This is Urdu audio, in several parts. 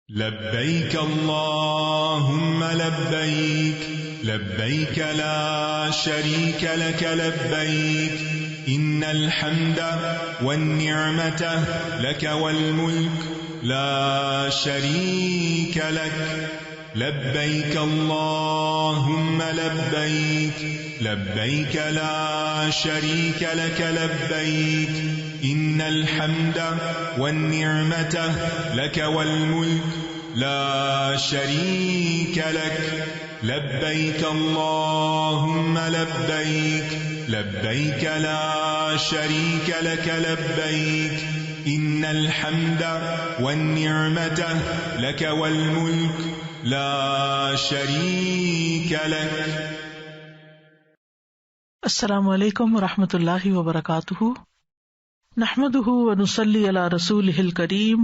لبیک اللہم لبیک لبیک لا شریک لک لبیک ان الحمد والنعمت لک والملک لا شریک لک لبیک اللہم لبیک لبیک لا شریک لک لبیک ان الحمد والنعمت لک والملک لا شریک لک لبیک اللہم لبیک لبیک لا شریک لک لبیک ان الحمد والنعمت لک والملک لا شریک لک۔ السلام علیکم ورحمۃ اللہ وبرکاتہ، نحمده ونصلی علی رسولہ الکریم،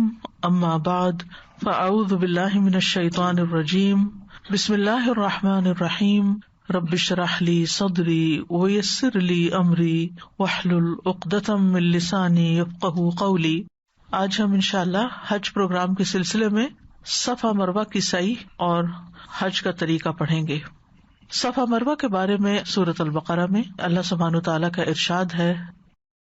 اما بعد فاعوذ باللہ من الشیطان الرجیم، بسم اللہ الرحمن الرحیم، رب اشرح لی صدری ویسر لی امری واحلل عقدۃ من لسانی یفقہوا قولی۔ آج ہم انشاءاللہ حج پروگرام کے سلسلے میں صفا مروہ کی سعی اور حج کا طریقہ پڑھیں گے۔ صفا مروہ کے بارے میں سورۃ البقرہ میں اللہ سبحانہ وتعالیٰ کا ارشاد ہے،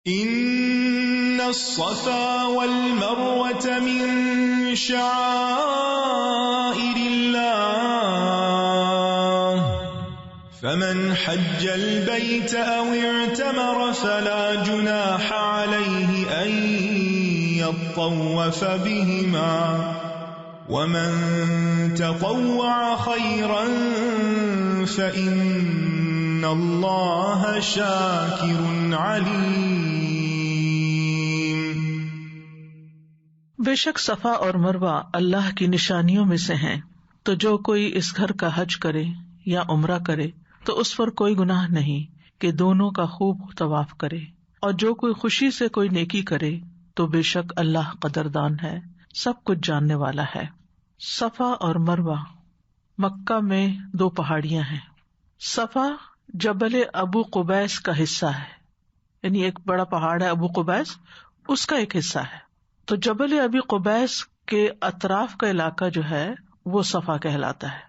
ان الصفا والمروة من شعائر اللہ فمن حج البيت او اعتمر فلا جناح عليه ان يطوف بهما ومن تطوع خيرا فإن الله شاكر عليم۔ بے شک صفا اور مروہ اللہ کی نشانیوں میں سے ہیں، تو جو کوئی اس گھر کا حج کرے یا عمرہ کرے تو اس پر کوئی گناہ نہیں کہ دونوں کا خوب طواف کرے، اور جو کوئی خوشی سے کوئی نیکی کرے تو بے شک اللہ قدردان ہے، سب کچھ جاننے والا ہے۔ صفا اور مروہ مکہ میں دو پہاڑیاں ہیں۔ صفا جبل ابو قبیس کا حصہ ہے، یعنی ایک بڑا پہاڑ ہے ابو قبیس، اس کا ایک حصہ ہے۔ تو جبل ابی قبیس کے اطراف کا علاقہ جو ہے وہ صفا کہلاتا ہے،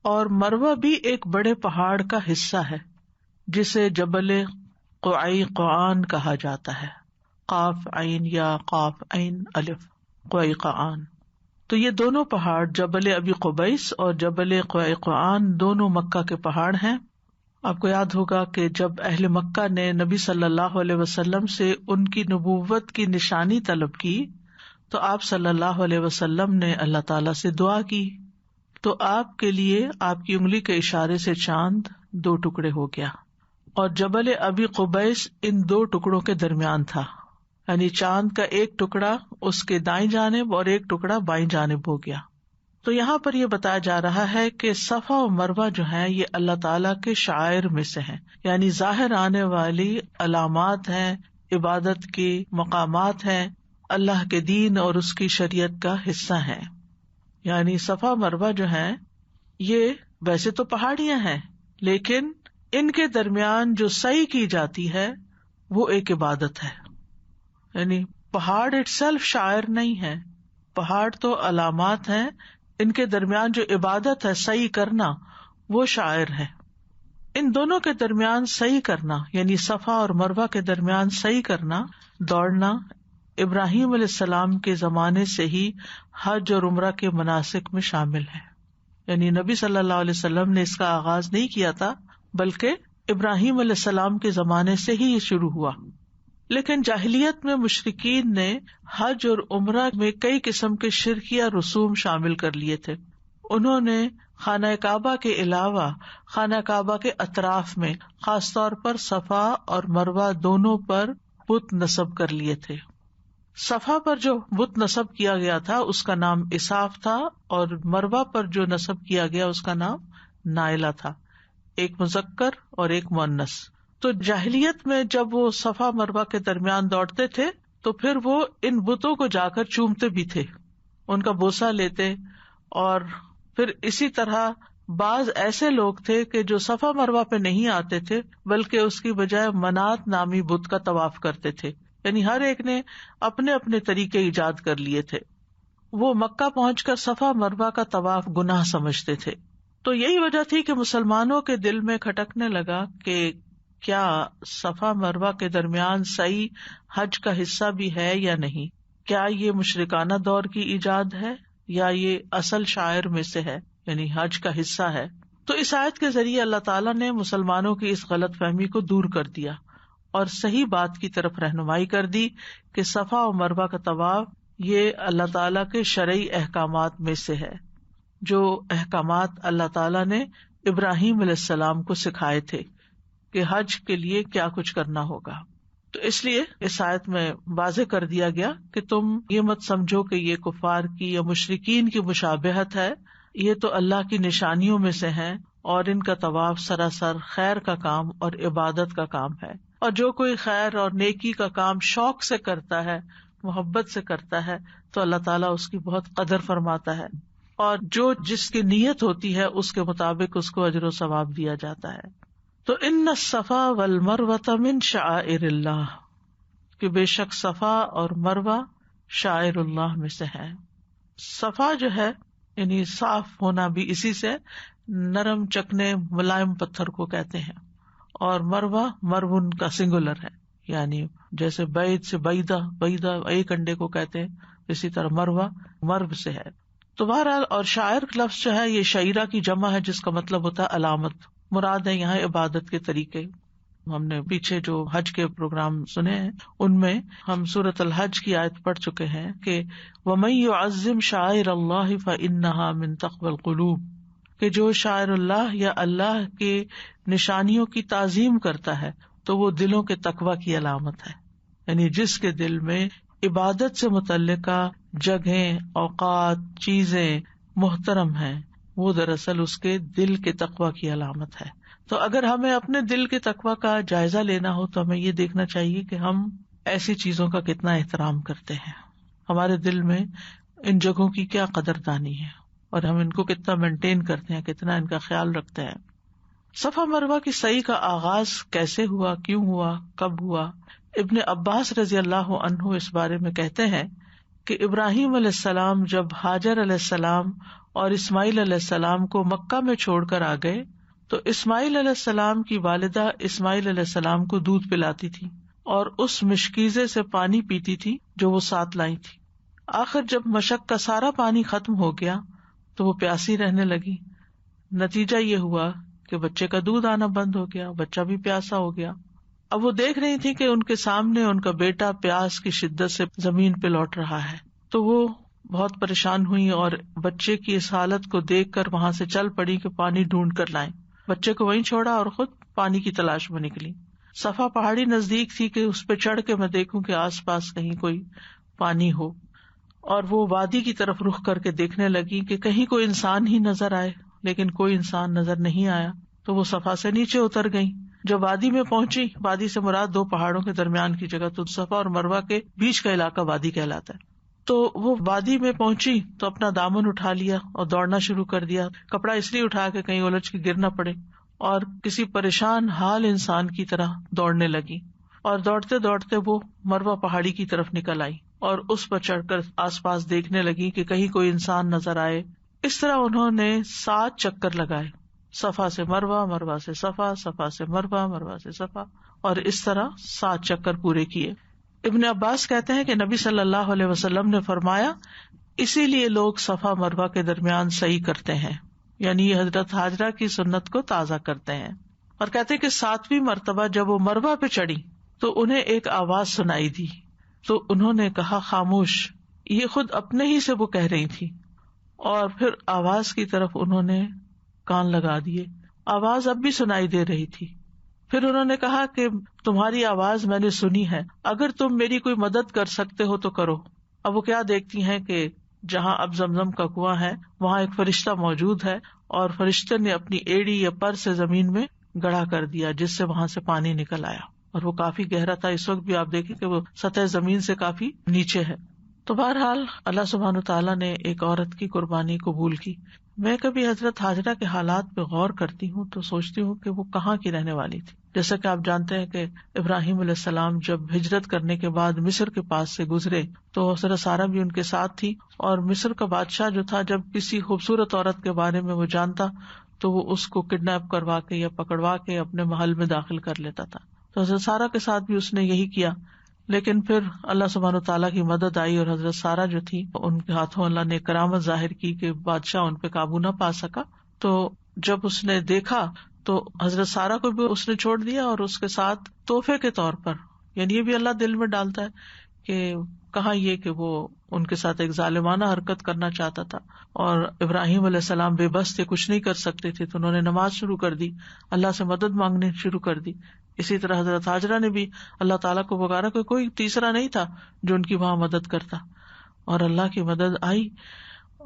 اور مروہ بھی ایک بڑے پہاڑ کا حصہ ہے جسے جبل قعیقعان کہا جاتا ہے، قاف عین یا قاف عین الف قعیقعان۔ تو یہ دونوں پہاڑ جبل ابی قبیس اور جبل قعیقعان دونوں مکہ کے پہاڑ ہیں۔ آپ کو یاد ہوگا کہ جب اہل مکہ نے نبی صلی اللہ علیہ وسلم سے ان کی نبوت کی نشانی طلب کی تو آپ صلی اللہ علیہ وسلم نے اللہ تعالیٰ سے دعا کی، تو آپ کے لیے آپ کی انگلی کے اشارے سے چاند دو ٹکڑے ہو گیا، اور جبل ابی قبیس ان دو ٹکڑوں کے درمیان تھا، یعنی چاند کا ایک ٹکڑا اس کے دائیں جانب اور ایک ٹکڑا بائیں جانب ہو گیا۔ تو یہاں پر یہ بتایا جا رہا ہے کہ صفا و مروہ جو ہیں یہ اللہ تعالیٰ کے شعائر میں سے ہیں، یعنی ظاہر آنے والی علامات ہیں، عبادت کی مقامات ہیں، اللہ کے دین اور اس کی شریعت کا حصہ ہیں۔ یعنی صفا مروہ جو ہیں یہ ویسے تو پہاڑیاں ہیں، لیکن ان کے درمیان جو سعی کی جاتی ہے وہ ایک عبادت ہے۔ یعنی پہاڑ اٹ سیلف شاعر نہیں ہے، پہاڑ تو علامات ہیں، ان کے درمیان جو عبادت ہے سعی کرنا وہ شاعر ہے۔ ان دونوں کے درمیان سعی کرنا یعنی صفا اور مروہ کے درمیان سعی کرنا، دوڑنا، ابراہیم علیہ السلام کے زمانے سے ہی حج اور عمرہ کے مناسک میں شامل ہے۔ یعنی نبی صلی اللہ علیہ وسلم نے اس کا آغاز نہیں کیا تھا، بلکہ ابراہیم علیہ السلام کے زمانے سے ہی یہ شروع ہوا۔ لیکن جاہلیت میں مشرکین نے حج اور عمرہ میں کئی قسم کے شرکیہ رسوم شامل کر لیے تھے۔ انہوں نے خانہ کعبہ کے علاوہ خانہ کعبہ کے اطراف میں خاص طور پر صفا اور مروہ دونوں پر بت نصب کر لیے تھے۔ صفا پر جو بت نصب کیا گیا تھا اس کا نام اساف تھا، اور مروہ پر جو نصب کیا گیا اس کا نام نائلہ تھا، ایک مذکر اور ایک مؤنث۔ تو جاہلیت میں جب وہ صفا مروہ کے درمیان دوڑتے تھے تو پھر وہ ان بتوں کو جا کر چومتے بھی تھے، ان کا بوسہ لیتے، اور پھر اسی طرح بعض ایسے لوگ تھے کہ جو صفا مروہ پہ نہیں آتے تھے بلکہ اس کی بجائے منات نامی بت کا طواف کرتے تھے، یعنی ہر ایک نے اپنے اپنے طریقے ایجاد کر لیے تھے۔ وہ مکہ پہنچ کر صفا مروا کا طواف گناہ سمجھتے تھے. تو یہی وجہ تھی کہ مسلمانوں کے دل میں کھٹکنے لگا کہ کیا صفا مروا کے درمیان سعی حج کا حصہ بھی ہے یا نہیں، کیا یہ مشرکانہ دور کی ایجاد ہے یا یہ اصل شاعر میں سے ہے، یعنی حج کا حصہ ہے. تو اس آیت کے ذریعے اللہ تعالیٰ نے مسلمانوں کی اس غلط فہمی کو دور کر دیا اور صحیح بات کی طرف رہنمائی کر دی کہ صفا و مروا کا طواف یہ اللہ تعالیٰ کے شرعی احکامات میں سے ہے، جو احکامات اللہ تعالیٰ نے ابراہیم علیہ السلام کو سکھائے تھے کہ حج کے لیے کیا کچھ کرنا ہوگا. تو اس لیے اس آیت میں واضح کر دیا گیا کہ تم یہ مت سمجھو کہ یہ کفار کی یا مشرکین کی مشابہت ہے، یہ تو اللہ کی نشانیوں میں سے ہیں اور ان کا طواف سراسر خیر کا کام اور عبادت کا کام ہے. اور جو کوئی خیر اور نیکی کا کام شوق سے کرتا ہے، محبت سے کرتا ہے، تو اللہ تعالیٰ اس کی بہت قدر فرماتا ہے، اور جو جس کی نیت ہوتی ہے اس کے مطابق اس کو اجر و ثواب دیا جاتا ہے. تو ان الصفا والمروۃ من شعائر اللہ، کہ بے شک صفا اور مروہ شعائر اللہ میں سے ہے. صفا جو ہے یعنی صاف ہونا بھی اسی سے، نرم چکنے ملائم پتھر کو کہتے ہیں، اور مروہ مرون کا سنگولر ہے، یعنی جیسے بعید سے بعیدہ، بعیدہ ایک انڈے کو کہتے ہیں، اسی طرح مروہ مرو سے ہے. تو بہرحال اور شاعر لفظ جو ہے یہ شعیرہ کی جمع ہے جس کا مطلب ہوتا ہے علامت. مراد ہے یہاں عبادت کے طریقے. ہم نے پیچھے جو حج کے پروگرام سنے ہیں ان میں ہم سورۃ الحج کی آیت پڑھ چکے ہیں کہ وَمَن يُعَظِّمْ شَعَائِرَ اللَّهِ فَإِنَّهَا مِن تَقْوَى الْقُلُوبِ، کہ جو شاعر اللہ یا اللہ کے نشانیوں کی تعظیم کرتا ہے تو وہ دلوں کے تقوی کی علامت ہے. یعنی جس کے دل میں عبادت سے متعلقہ جگہیں، اوقات، چیزیں محترم ہیں، وہ دراصل اس کے دل کے تقوی کی علامت ہے. تو اگر ہمیں اپنے دل کے تقوی کا جائزہ لینا ہو تو ہمیں یہ دیکھنا چاہیے کہ ہم ایسی چیزوں کا کتنا احترام کرتے ہیں، ہمارے دل میں ان جگہوں کی کیا قدردانی ہے، اور ہم ان کو کتنا مینٹین کرتے ہیں، کتنا ان کا خیال رکھتے ہیں. صفا مروہ کی سعی کا آغاز کیسے ہوا، کیوں ہوا، کب ہوا؟ ابن عباس رضی اللہ عنہ اس بارے میں کہتے ہیں کہ ابراہیم علیہ السلام جب ہاجر علیہ السلام اور اسماعیل علیہ السلام کو مکہ میں چھوڑ کر آ گئے تو اسماعیل علیہ السلام کی والدہ اسماعیل علیہ السلام کو دودھ پلاتی تھی اور اس مشکیزے سے پانی پیتی تھی جو وہ ساتھ لائی تھی. آخر جب مشک کا سارا پانی ختم ہو گیا تو وہ پیاسی رہنے لگی. نتیجہ یہ ہوا کہ بچے کا دودھ آنا بند ہو گیا، بچہ بھی پیاسا ہو گیا. اب وہ دیکھ رہی تھی کہ ان کے سامنے ان کا بیٹا پیاس کی شدت سے زمین پہ لوٹ رہا ہے، تو وہ بہت پریشان ہوئی اور بچے کی اس حالت کو دیکھ کر وہاں سے چل پڑی کہ پانی ڈھونڈ کر لائیں. بچے کو وہیں چھوڑا اور خود پانی کی تلاش میں نکلی. صفا پہاڑی نزدیک تھی کہ اس پہ چڑھ کے میں دیکھوں کہ آس پاس کہیں کوئی پانی ہو، اور وہ وادی کی طرف رخ کر کے دیکھنے لگی کہ کہیں کوئی انسان ہی نظر آئے، لیکن کوئی انسان نظر نہیں آیا. تو وہ صفا سے نیچے اتر گئی. جب وادی میں پہنچی، وادی سے مراد دو پہاڑوں کے درمیان کی جگہ، تو صفا اور مروہ کے بیچ کا علاقہ وادی کہلاتا ہے. تو وہ وادی میں پہنچی تو اپنا دامن اٹھا لیا اور دوڑنا شروع کر دیا. کپڑا اس لیے اٹھا کے کہیں الجھ کے گر نہ پڑے، اور کسی پریشان حال انسان کی طرح دوڑنے لگی. اور دوڑتے دوڑتے وہ مروہ پہاڑی کی طرف نکل آئی اور اس پر چڑھ کر آس پاس دیکھنے لگی کہ کہیں کوئی انسان نظر آئے. اس طرح انہوں نے 7 چکر لگائے، صفا سے مروہ، مروہ سے صفا، صفا سے مروہ، مروہ سے صفا، اور اس طرح 7 چکر پورے کیے. ابن عباس کہتے ہیں کہ نبی صلی اللہ علیہ وسلم نے فرمایا اسی لیے لوگ صفا مروہ کے درمیان سعی کرتے ہیں، یعنی یہ حضرت ہاجرہ کی سنت کو تازہ کرتے ہیں. اور کہتے ہیں کہ 7ویں مرتبہ جب وہ مروہ پہ چڑھی تو انہیں ایک آواز سنائی دی، تو انہوں نے کہا خاموش. یہ خود اپنے ہی سے وہ کہہ رہی تھی، اور پھر آواز کی طرف انہوں نے کان لگا دیے. آواز اب بھی سنائی دے رہی تھی. پھر انہوں نے کہا کہ تمہاری آواز میں نے سنی ہے، اگر تم میری کوئی مدد کر سکتے ہو تو کرو. اب وہ کیا دیکھتی ہیں کہ جہاں اب زمزم کا کنواں ہے وہاں ایک فرشتہ موجود ہے، اور فرشتے نے اپنی ایڑی یا پر سے زمین میں گڑھا کر دیا جس سے وہاں سے پانی نکل آیا، اور وہ کافی گہرا تھا. اس وقت بھی آپ دیکھیں کہ وہ سطح زمین سے کافی نیچے ہے. تو بہرحال اللہ سبحانہ تعالیٰ نے ایک عورت کی قربانی قبول کی. میں کبھی حضرت ہاجرہ کے حالات پہ غور کرتی ہوں تو سوچتی ہوں کہ وہ کہاں کی رہنے والی تھی. جیسا کہ آپ جانتے ہیں کہ ابراہیم علیہ السلام جب ہجرت کرنے کے بعد مصر کے پاس سے گزرے تو حضرت سارہ بھی ان کے ساتھ تھی، اور مصر کا بادشاہ جو تھا جب کسی خوبصورت عورت کے بارے میں وہ جانتا تو وہ اس کو کڈنیپ کروا کے یا پکڑوا کے اپنے محل میں داخل کر لیتا تھا. تو حضرت سارہ کے ساتھ بھی اس نے یہی کیا، لیکن پھر اللہ سبحانہ تعالیٰ کی مدد آئی اور حضرت سارہ جو تھی ان کے ہاتھوں اللہ نے کرامت ظاہر کی کہ بادشاہ ان پہ قابو نہ پا سکا. تو جب اس نے دیکھا تو حضرت سارہ کو بھی اس نے چھوڑ دیا، اور اس کے ساتھ تحفے کے طور پر، یعنی یہ بھی اللہ دل میں ڈالتا ہے کہ کہاں یہ کہ وہ ان کے ساتھ ایک ظالمانہ حرکت کرنا چاہتا تھا، اور ابراہیم علیہ السلام بے بس تھے، کچھ نہیں کر سکتے تھے، تو انہوں نے نماز شروع کر دی، اللہ سے مدد مانگنی شروع کر دی. اسی طرح حضرت ہاجرہ نے بھی اللہ تعالیٰ کو پکارا، کوئی تیسرا نہیں تھا جو ان کی وہاں مدد کرتا، اور اللہ کی مدد آئی.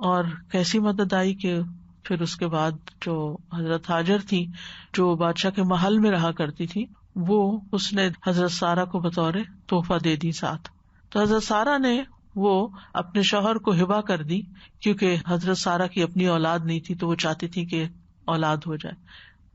اور کیسی مدد آئی کہ پھر اس کے بعد جو حضرت ہاجر تھی جو بادشاہ کے محل میں رہا کرتی تھی، وہ اس نے حضرت سارہ کو بطور تحفہ دے دی ساتھ. تو حضرت سارہ نے وہ اپنے شوہر کو ہبہ کر دی، کیونکہ حضرت سارہ کی اپنی اولاد نہیں تھی تو وہ چاہتی تھی کہ اولاد ہو جائے.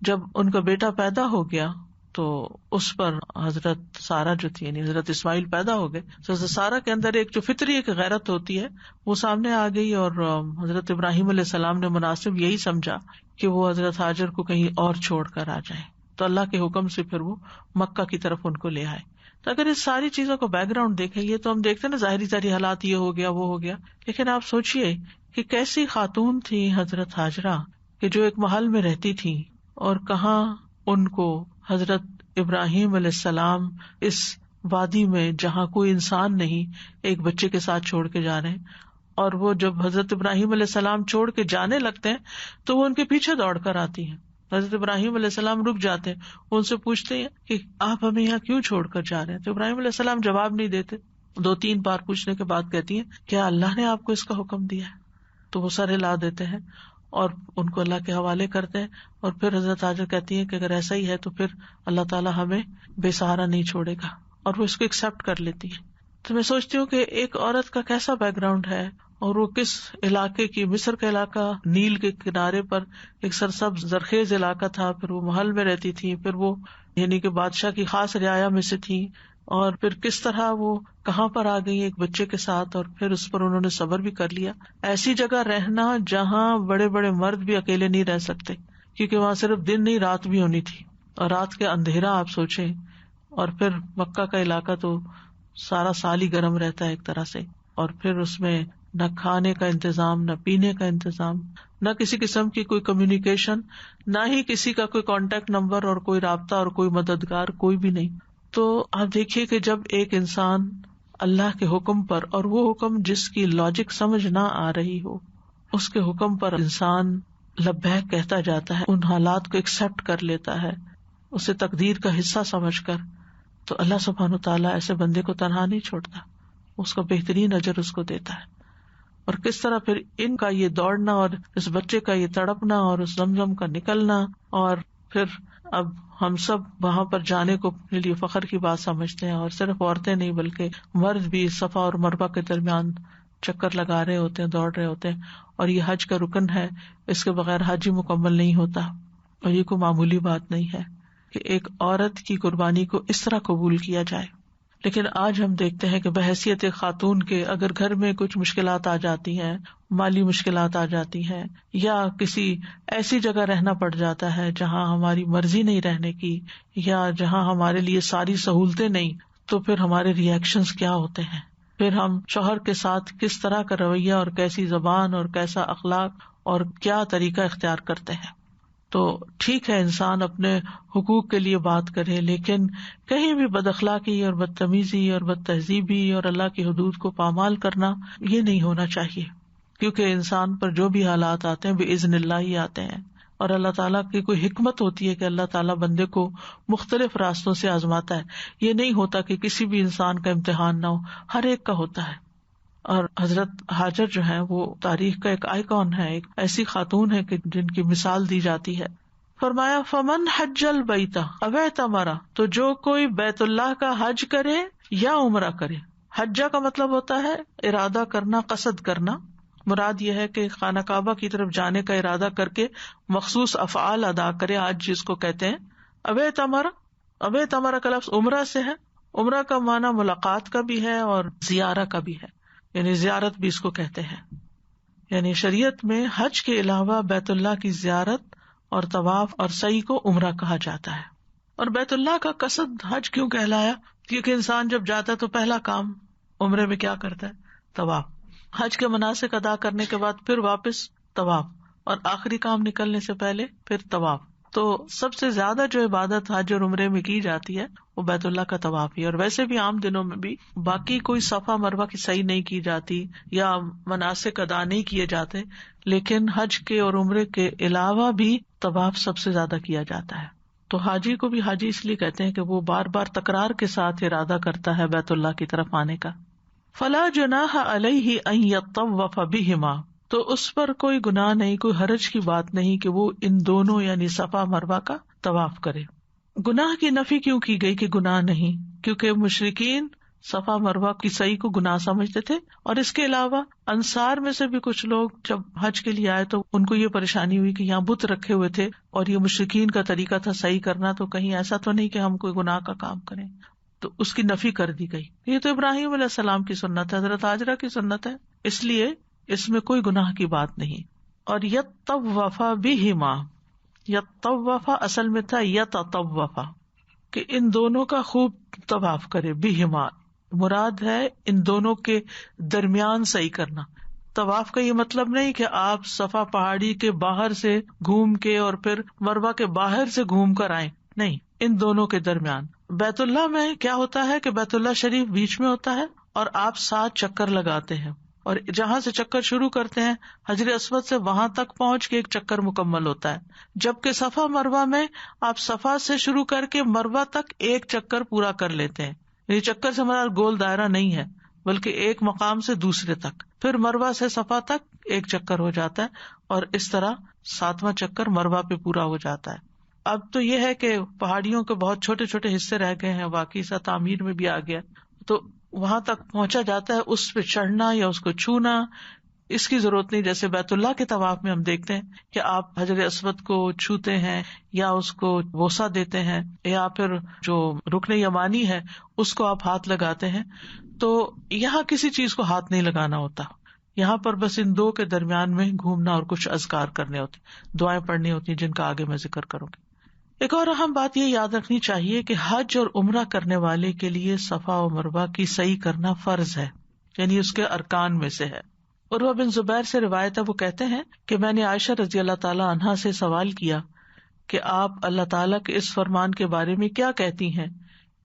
جب ان کا بیٹا پیدا ہو گیا تو اس پر حضرت سارہ جو تھی، یعنی حضرت اسماعیل پیدا ہو گئے، تو حضرت سارہ کے اندر ایک جو فطری ایک غیرت ہوتی ہے وہ سامنے آ گئی، اور حضرت ابراہیم علیہ السلام نے مناسب یہی سمجھا کہ وہ حضرت ہاجر کو کہیں اور چھوڑ کر آ جائیں. تو اللہ کے حکم سے پھر وہ مکہ کی طرف ان کو لے آئے. تو اگر اس ساری چیزوں کو بیک گراؤنڈ دیکھیں، یہ تو ہم دیکھتے نا ظاہری حالات، یہ ہو گیا وہ ہو گیا، لیکن آپ سوچئے کہ کیسی خاتون تھی حضرت ہاجرہ کہ جو ایک محل میں رہتی تھی، اور کہاں ان کو حضرت ابراہیم علیہ السلام اس وادی میں جہاں کوئی انسان نہیں ایک بچے کے ساتھ چھوڑ کے جا رہے ہیں، اور وہ جب حضرت ابراہیم علیہ السلام چھوڑ کے جانے لگتے ہیں تو وہ ان کے پیچھے دوڑ کر آتی ہیں. حضرت ابراہیم علیہ السلام رک جاتے ہیں، ان سے پوچھتے ہیں کہ آپ ہمیں یہاں کیوں چھوڑ کر جا رہے ہیں؟ تو ابراہیم علیہ السلام جواب نہیں دیتے. 2-3 بار پوچھنے کے بعد کہتی ہیں کیا اللہ نے آپ کو اس کا حکم دیا ہے؟ تو وہ سر ہلا دیتے ہیں اور ان کو اللہ کے حوالے کرتے ہیں. اور پھر حضرت ہاجر کہتی ہیں کہ اگر ایسا ہی ہے تو پھر اللہ تعالیٰ ہمیں بے سہارا نہیں چھوڑے گا، اور وہ اس کو ایکسپٹ کر لیتی ہے. تو میں سوچتی ہوں کہ ایک عورت کا کیسا بیک گراؤنڈ ہے، اور وہ کس علاقے کی، مصر کا علاقہ نیل کے کنارے پر ایک سرسبز زرخیز علاقہ تھا، پھر وہ محل میں رہتی تھی، پھر وہ یعنی کہ بادشاہ کی خاص رعایا میں سے تھی، اور پھر کس طرح وہ کہاں پر آ گئی ایک بچے کے ساتھ، اور پھر اس پر انہوں نے صبر بھی کر لیا. ایسی جگہ رہنا جہاں بڑے بڑے مرد بھی اکیلے نہیں رہ سکتے، کیونکہ وہاں صرف دن نہیں رات بھی ہونی تھی، اور رات کے اندھیرا آپ سوچیں. اور پھر مکہ کا علاقہ تو سارا سال ہی گرم رہتا ہے ایک طرح سے، اور پھر اس میں نہ کھانے کا انتظام، نہ پینے کا انتظام، نہ کسی قسم کی کوئی کمیونیکیشن، نہ ہی کسی کا کوئی کانٹیکٹ نمبر اور کوئی رابطہ اور کوئی مددگار کوئی بھی نہیں. تو آپ دیکھیے کہ جب ایک انسان اللہ کے حکم پر، اور وہ حکم جس کی لاجک سمجھ نہ آ رہی ہو، اس کے حکم پر انسان لبیک کہتا جاتا ہے، ان حالات کو ایکسپٹ کر لیتا ہے اسے تقدیر کا حصہ سمجھ کر، تو اللہ سبحانہ تعالیٰ ایسے بندے کو تنہا نہیں چھوڑتا، اس کا بہترین اجر اس کو دیتا ہے. اور کس طرح پھر ان کا یہ دوڑنا اور اس بچے کا یہ تڑپنا اور اس زمزم کا نکلنا، اور پھر اب ہم سب وہاں پر جانے کو اپنے لیے فخر کی بات سمجھتے ہیں، اور صرف عورتیں نہیں بلکہ مرد بھی صفا اور مروہ کے درمیان چکر لگا رہے ہوتے ہیں، دوڑ رہے ہوتے ہیں. اور یہ حج کا رکن ہے، اس کے بغیر حج ہی مکمل نہیں ہوتا. اور یہ کوئی معمولی بات نہیں ہے کہ ایک عورت کی قربانی کو اس طرح قبول کیا جائے. لیکن آج ہم دیکھتے ہیں کہ بحیثیت خاتون کے اگر گھر میں کچھ مشکلات آ جاتی ہیں، مالی مشکلات آ جاتی ہیں، یا کسی ایسی جگہ رہنا پڑ جاتا ہے جہاں ہماری مرضی نہیں رہنے کی، یا جہاں ہمارے لیے ساری سہولتیں نہیں، تو پھر ہمارے ری ایکشنز کیا ہوتے ہیں، پھر ہم شوہر کے ساتھ کس طرح کا رویہ اور کیسی زبان اور کیسا اخلاق اور کیا طریقہ اختیار کرتے ہیں. تو ٹھیک ہے انسان اپنے حقوق کے لیے بات کرے، لیکن کہیں بھی بد اخلاقی اور بدتمیزی اور بد تہذیبی اور اللہ کی حدود کو پامال کرنا یہ نہیں ہونا چاہیے، کیونکہ انسان پر جو بھی حالات آتے ہیں بإذن اللہ ہی آتے ہیں، اور اللہ تعالیٰ کی کوئی حکمت ہوتی ہے کہ اللہ تعالیٰ بندے کو مختلف راستوں سے آزماتا ہے. یہ نہیں ہوتا کہ کسی بھی انسان کا امتحان نہ ہو، ہر ایک کا ہوتا ہے. اور حضرت ہاجر جو ہے وہ تاریخ کا ایک آئیکن ہے، ایک ایسی خاتون ہے کہ جن کی مثال دی جاتی ہے. فرمایا فمن حج البیت او اعتمر، تو جو کوئی بیت اللہ کا حج کرے یا عمرہ کرے. حجہ کا مطلب ہوتا ہے ارادہ کرنا، قصد کرنا، مراد یہ ہے کہ خانہ کعبہ کی طرف جانے کا ارادہ کر کے مخصوص افعال ادا کرے. آج جس کو کہتے ہیں ابے تمرا کا لفظ عمرہ سے ہے. عمرہ کا معنی ملاقات کا بھی ہے اور زیارہ کا بھی ہے، یعنی زیارت بھی اس کو کہتے ہیں. یعنی شریعت میں حج کے علاوہ بیت اللہ کی زیارت اور طواف اور سعی کو عمرہ کہا جاتا ہے. اور بیت اللہ کا قصد حج کیوں کہلایا؟ کیونکہ انسان جب جاتا ہے تو پہلا کام عمرے میں کیا کرتا ہے؟ طواف. حج کے مناسک ادا کرنے کے بعد پھر واپس طواف، اور آخری کام نکلنے سے پہلے پھر طواف. تو سب سے زیادہ جو عبادت حج اور عمرے میں کی جاتی ہے وہ بیت اللہ کا طواف ہی. اور ویسے بھی عام دنوں میں بھی باقی کوئی صفا مروہ کی سعی نہیں کی جاتی یا مناسک ادا نہیں کیے جاتے، لیکن حج کے اور عمرے کے علاوہ بھی طواف سب سے زیادہ کیا جاتا ہے. تو حاجی کو بھی حاجی اس لیے کہتے ہیں کہ وہ بار بار تکرار کے ساتھ ارادہ کرتا ہے بیت اللہ کی طرف آنے کا. فلا جناح علیہ ان یطوف بہما، تو اس پر کوئی گناہ نہیں، کوئی حرج کی بات نہیں کہ وہ ان دونوں یعنی صفا مروہ کا طواف کرے. گناہ کی نفی کیوں کی گئی کہ گناہ نہیں؟ کیونکہ مشرکین صفا مروہ کی سعی کو گناہ سمجھتے تھے، اور اس کے علاوہ انصار میں سے بھی کچھ لوگ جب حج کے لیے آئے تو ان کو یہ پریشانی ہوئی کہ یہاں بت رکھے ہوئے تھے اور یہ مشرکین کا طریقہ تھا صحیح کرنا، تو کہیں ایسا تو نہیں کہ ہم کوئی گناہ کا کام کریں، تو اس کی نفی کر دی گئی. یہ تو ابراہیم علیہ السلام کی سنت ہے، حضرت ہاجرہ کی سنت ہے، اس لیے اس میں کوئی گناہ کی بات نہیں. اور یطوف بہما، یطوف اصل میں تھا یتطوف، کہ ان دونوں کا خوب طواف کرے. بہما مراد ہے ان دونوں کے درمیان صحیح کرنا. طواف کا یہ مطلب نہیں کہ آپ صفا پہاڑی کے باہر سے گھوم کے اور پھر مروہ کے باہر سے گھوم کر آئیں، نہیں، ان دونوں کے درمیان. بیت اللہ میں کیا ہوتا ہے کہ بیت اللہ شریف بیچ میں ہوتا ہے اور آپ 7 چکر لگاتے ہیں، اور جہاں سے چکر شروع کرتے ہیں حجر اسود سے وہاں تک پہنچ کے ایک چکر مکمل ہوتا ہے. جبکہ صفا مروہ میں آپ صفا سے شروع کر کے مروہ تک ایک چکر پورا کر لیتے ہیں. یہ چکر سے ہمارا گول دائرہ نہیں ہے، بلکہ ایک مقام سے دوسرے تک، پھر مروہ سے صفا تک ایک چکر ہو جاتا ہے، اور اس طرح 7واں چکر مروہ پہ پورا ہو جاتا ہے. اب تو یہ ہے کہ پہاڑیوں کے بہت چھوٹے چھوٹے حصے رہ گئے ہیں، باقی سا تعمیر میں بھی آ گیا، تو وہاں تک پہنچا جاتا ہے. اس پہ چڑھنا یا اس کو چھونا اس کی ضرورت نہیں. جیسے بیت اللہ کے طواف میں ہم دیکھتے ہیں کہ آپ حجر اسود کو چھوتے ہیں یا اس کو بوسہ دیتے ہیں، یا پھر جو رکن یمانی ہے اس کو آپ ہاتھ لگاتے ہیں. تو یہاں کسی چیز کو ہاتھ نہیں لگانا ہوتا، یہاں پر بس ان دو کے درمیان میں گھومنا اور کچھ اذکار کرنے ہوتے، دعائیں پڑھنی ہوتی ہیں جن کا آگے میں ذکر کروں گی. ایک اور اہم بات یہ یاد رکھنی چاہیے کہ حج اور عمرہ کرنے والے کے لیے صفا و مروہ کی سعی کرنا فرض ہے، یعنی اس کے ارکان میں سے ہے. عروہ بن زبیر سے روایت ہے، وہ کہتے ہیں کہ میں نے عائشہ رضی اللہ تعالی عنہا سے سوال کیا کہ آپ اللہ تعالیٰ کے اس فرمان کے بارے میں کیا کہتی ہیں،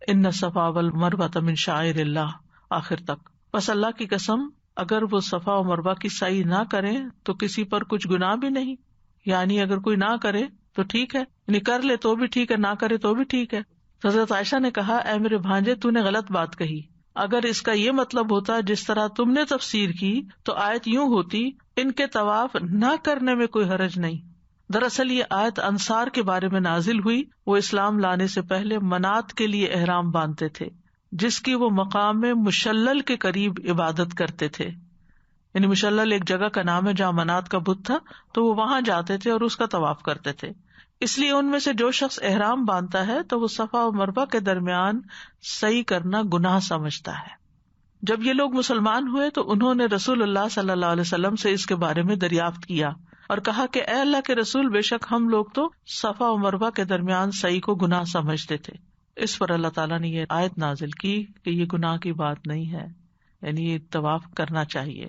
ان الصفا والمروہ من شعائر اللہ، آخر تک. بس اللہ کی قسم اگر وہ صفا و مروہ کی سعی نہ کریں تو کسی پر کچھ گناہ بھی نہیں، یعنی اگر کوئی نہ کرے تو ٹھیک ہے، یعنی کر لے تو بھی ٹھیک ہے، نہ کرے تو بھی ٹھیک ہے. حضرت عائشہ نے کہا، اے میرے بھانجے تو نے غلط بات کہی، اگر اس کا یہ مطلب ہوتا جس طرح تم نے تفسیر کی تو آیت یوں ہوتی، ان کے طواف نہ کرنے میں کوئی حرج نہیں. دراصل یہ آیت انصار کے بارے میں نازل ہوئی، وہ اسلام لانے سے پہلے منات کے لیے احرام باندھتے تھے جس کی وہ مقام مشلل کے قریب عبادت کرتے تھے. یعنی مشلل ایک جگہ کا نام ہے جہاں منات کا بت تھا، تو وہ وہاں جاتے تھے اور اس کا طواف کرتے تھے. اس لیے ان میں سے جو شخص احرام باندھتا ہے تو وہ صفا و مروہ کے درمیان سعی کرنا گناہ سمجھتا ہے. جب یہ لوگ مسلمان ہوئے تو انہوں نے رسول اللہ صلی اللہ علیہ وسلم سے اس کے بارے میں دریافت کیا اور کہا کہ اے اللہ کے رسول، بے شک ہم لوگ تو صفا و مروہ کے درمیان سعی کو گناہ سمجھتے تھے. اس پر اللہ تعالیٰ نے یہ آیت نازل کی کہ یہ گناہ کی بات نہیں ہے، یعنی یہ طواف کرنا چاہیے.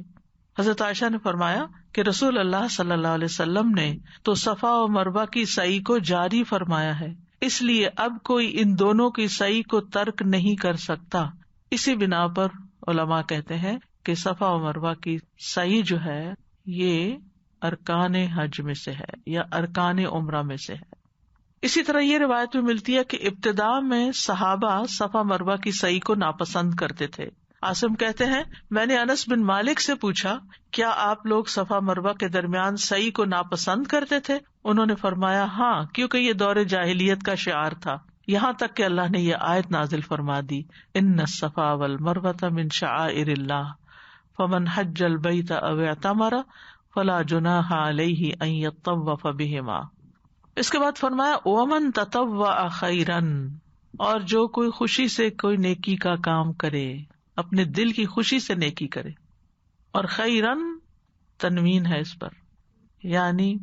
حضرت عائشہ نے فرمایا کہ رسول اللہ صلی اللہ علیہ وسلم نے تو صفا و مروہ کی سعی کو جاری فرمایا ہے، اس لیے اب کوئی ان دونوں کی سعی کو ترک نہیں کر سکتا. اسی بنا پر علماء کہتے ہیں کہ صفا و مروہ کی سعی جو ہے یہ ارکان حج میں سے ہے یا ارکان عمرہ میں سے ہے. اسی طرح یہ روایت بھی ملتی ہے کہ ابتدا میں صحابہ صفا مروہ کی سعی کو ناپسند کرتے تھے. عاصم کہتے ہیں، میں نے انس بن مالک سے پوچھا، کیا آپ لوگ صفا مروہ کے درمیان سعی کو ناپسند کرتے تھے؟ انہوں نے فرمایا، ہاں، کیونکہ یہ دور جاہلیت کا شعار تھا، یہاں تک کہ اللہ نے یہ آیت نازل فرما دی، ان الصفا والمروہ من شعائر اللہ فمن حج البیت او اعتمر فلا جناح علیہ ان یطوف بہما. اس کے بعد فرمایا ومن تطوع خیرا، اور جو کوئی خوشی سے کوئی نیکی کا کام کرے، اپنے دل کی خوشی سے نیکی کرے. اور خیرن تنوین ہے اس پر، یعنی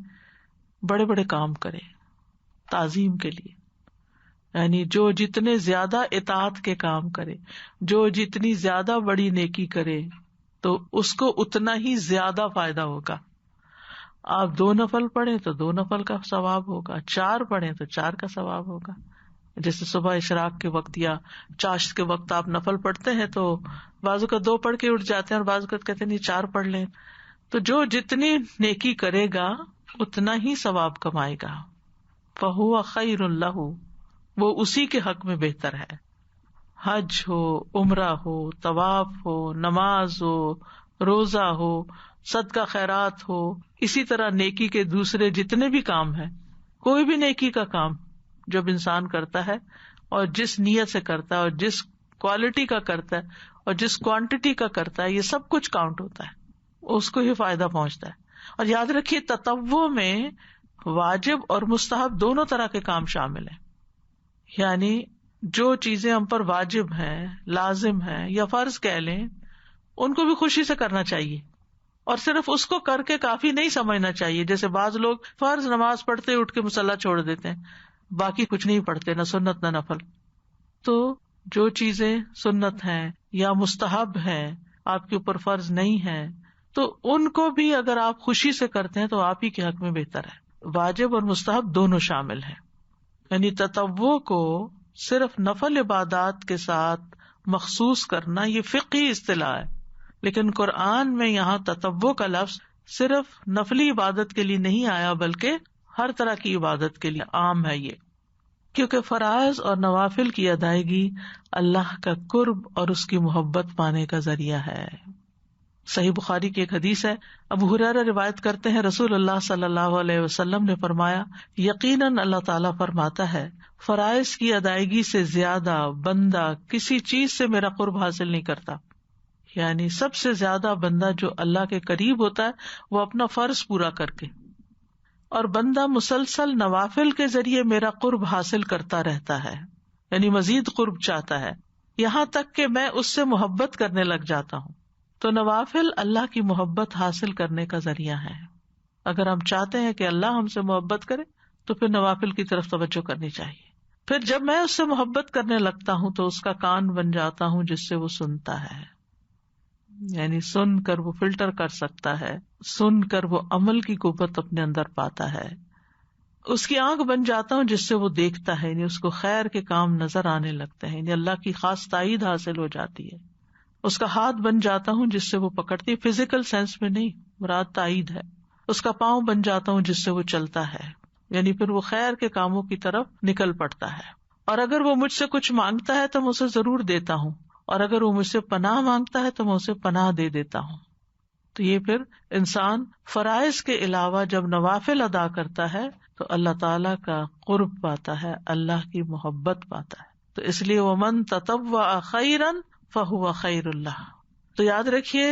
بڑے بڑے کام کرے تعظیم کے لیے، یعنی جو جتنے زیادہ اطاعت کے کام کرے، جو جتنی زیادہ بڑی نیکی کرے تو اس کو اتنا ہی زیادہ فائدہ ہوگا. آپ 2 نفل پڑھیں تو 2 نفل کا ثواب ہوگا، 4 پڑھیں تو 4 کا ثواب ہوگا. جیسے صبح اشراق کے وقت یا چاشت کے وقت آپ نفل پڑھتے ہیں تو بعض کا 2 پڑھ کے اٹھ جاتے ہیں اور بعض کا کہتے ہیں نہیں 4 پڑھ لیں. تو جو جتنی نیکی کرے گا اتنا ہی ثواب کمائے گا. فَهُوَ خَيْرٌ لَهُ، وہ اسی کے حق میں بہتر ہے. حج ہو، عمرہ ہو، طواف ہو، نماز ہو، روزہ ہو، صدقہ خیرات ہو، اسی طرح نیکی کے دوسرے جتنے بھی کام ہیں، کوئی بھی نیکی کا کام جب انسان کرتا ہے اور جس نیت سے کرتا ہے اور جس کوالٹی کا کرتا ہے اور جس کوانٹٹی کا کرتا ہے، یہ سب کچھ کاؤنٹ ہوتا ہے، اس کو ہی فائدہ پہنچتا ہے. اور یاد رکھیے تطوع میں واجب اور مستحب دونوں طرح کے کام شامل ہیں. یعنی جو چیزیں ہم پر واجب ہیں، لازم ہیں یا فرض کہہ لیں، ان کو بھی خوشی سے کرنا چاہیے اور صرف اس کو کر کے کافی نہیں سمجھنا چاہیے. جیسے بعض لوگ فرض نماز پڑھتے اٹھ کے مصلی چھوڑ دیتے ہیں، باقی کچھ نہیں پڑھتے، نہ سنت نہ نفل. تو جو چیزیں سنت ہیں یا مستحب ہیں، آپ کے اوپر فرض نہیں ہے، تو ان کو بھی اگر آپ خوشی سے کرتے ہیں تو آپ ہی کے حق میں بہتر ہے. واجب اور مستحب دونوں شامل ہیں. یعنی تطوع کو صرف نفل عبادات کے ساتھ مخصوص کرنا یہ فقہی اصطلاح ہے، لیکن قرآن میں یہاں تطوع کا لفظ صرف نفلی عبادت کے لیے نہیں آیا بلکہ ہر طرح کی عبادت کے لیے عام ہے. یہ کیونکہ فرائض اور نوافل کی ادائیگی اللہ کا قرب اور اس کی محبت پانے کا ذریعہ ہے. صحیح بخاری کی ایک حدیث ہے، ابو ہریرہ روایت کرتے ہیں رسول اللہ صلی اللہ علیہ وسلم نے فرمایا، یقیناً اللہ تعالیٰ فرماتا ہے فرائض کی ادائیگی سے زیادہ بندہ کسی چیز سے میرا قرب حاصل نہیں کرتا. یعنی سب سے زیادہ بندہ جو اللہ کے قریب ہوتا ہے وہ اپنا فرض پورا کر کے، اور بندہ مسلسل نوافل کے ذریعے میرا قرب حاصل کرتا رہتا ہے، یعنی مزید قرب چاہتا ہے، یہاں تک کہ میں اس سے محبت کرنے لگ جاتا ہوں. تو نوافل اللہ کی محبت حاصل کرنے کا ذریعہ ہے. اگر ہم چاہتے ہیں کہ اللہ ہم سے محبت کرے تو پھر نوافل کی طرف توجہ کرنی چاہیے. پھر جب میں اس سے محبت کرنے لگتا ہوں تو اس کا کان بن جاتا ہوں جس سے وہ سنتا ہے، یعنی سن کر وہ فلٹر کر سکتا ہے، سن کر وہ عمل کی قوت اپنے اندر پاتا ہے. اس کی آنکھ بن جاتا ہوں جس سے وہ دیکھتا ہے، یعنی اس کو خیر کے کام نظر آنے لگتے ہیں، یعنی اللہ کی خاص تائید حاصل ہو جاتی ہے. اس کا ہاتھ بن جاتا ہوں جس سے وہ پکڑتی ہے، فزیکل سینس میں نہیں، مراد تائید ہے. اس کا پاؤں بن جاتا ہوں جس سے وہ چلتا ہے، یعنی پھر وہ خیر کے کاموں کی طرف نکل پڑتا ہے. اور اگر وہ مجھ سے کچھ مانگتا ہے تو میں اسے ضرور دیتا ہوں، اور اگر وہ مجھ سے پناہ مانگتا ہے تو میں اسے پناہ دے دیتا ہوں. تو یہ پھر انسان فرائض کے علاوہ جب نوافل ادا کرتا ہے تو اللہ تعالی کا قرب پاتا ہے، اللہ کی محبت پاتا ہے. تو اس لیے ومن تطوع خیرا فہو خیر اللہ. تو یاد رکھیے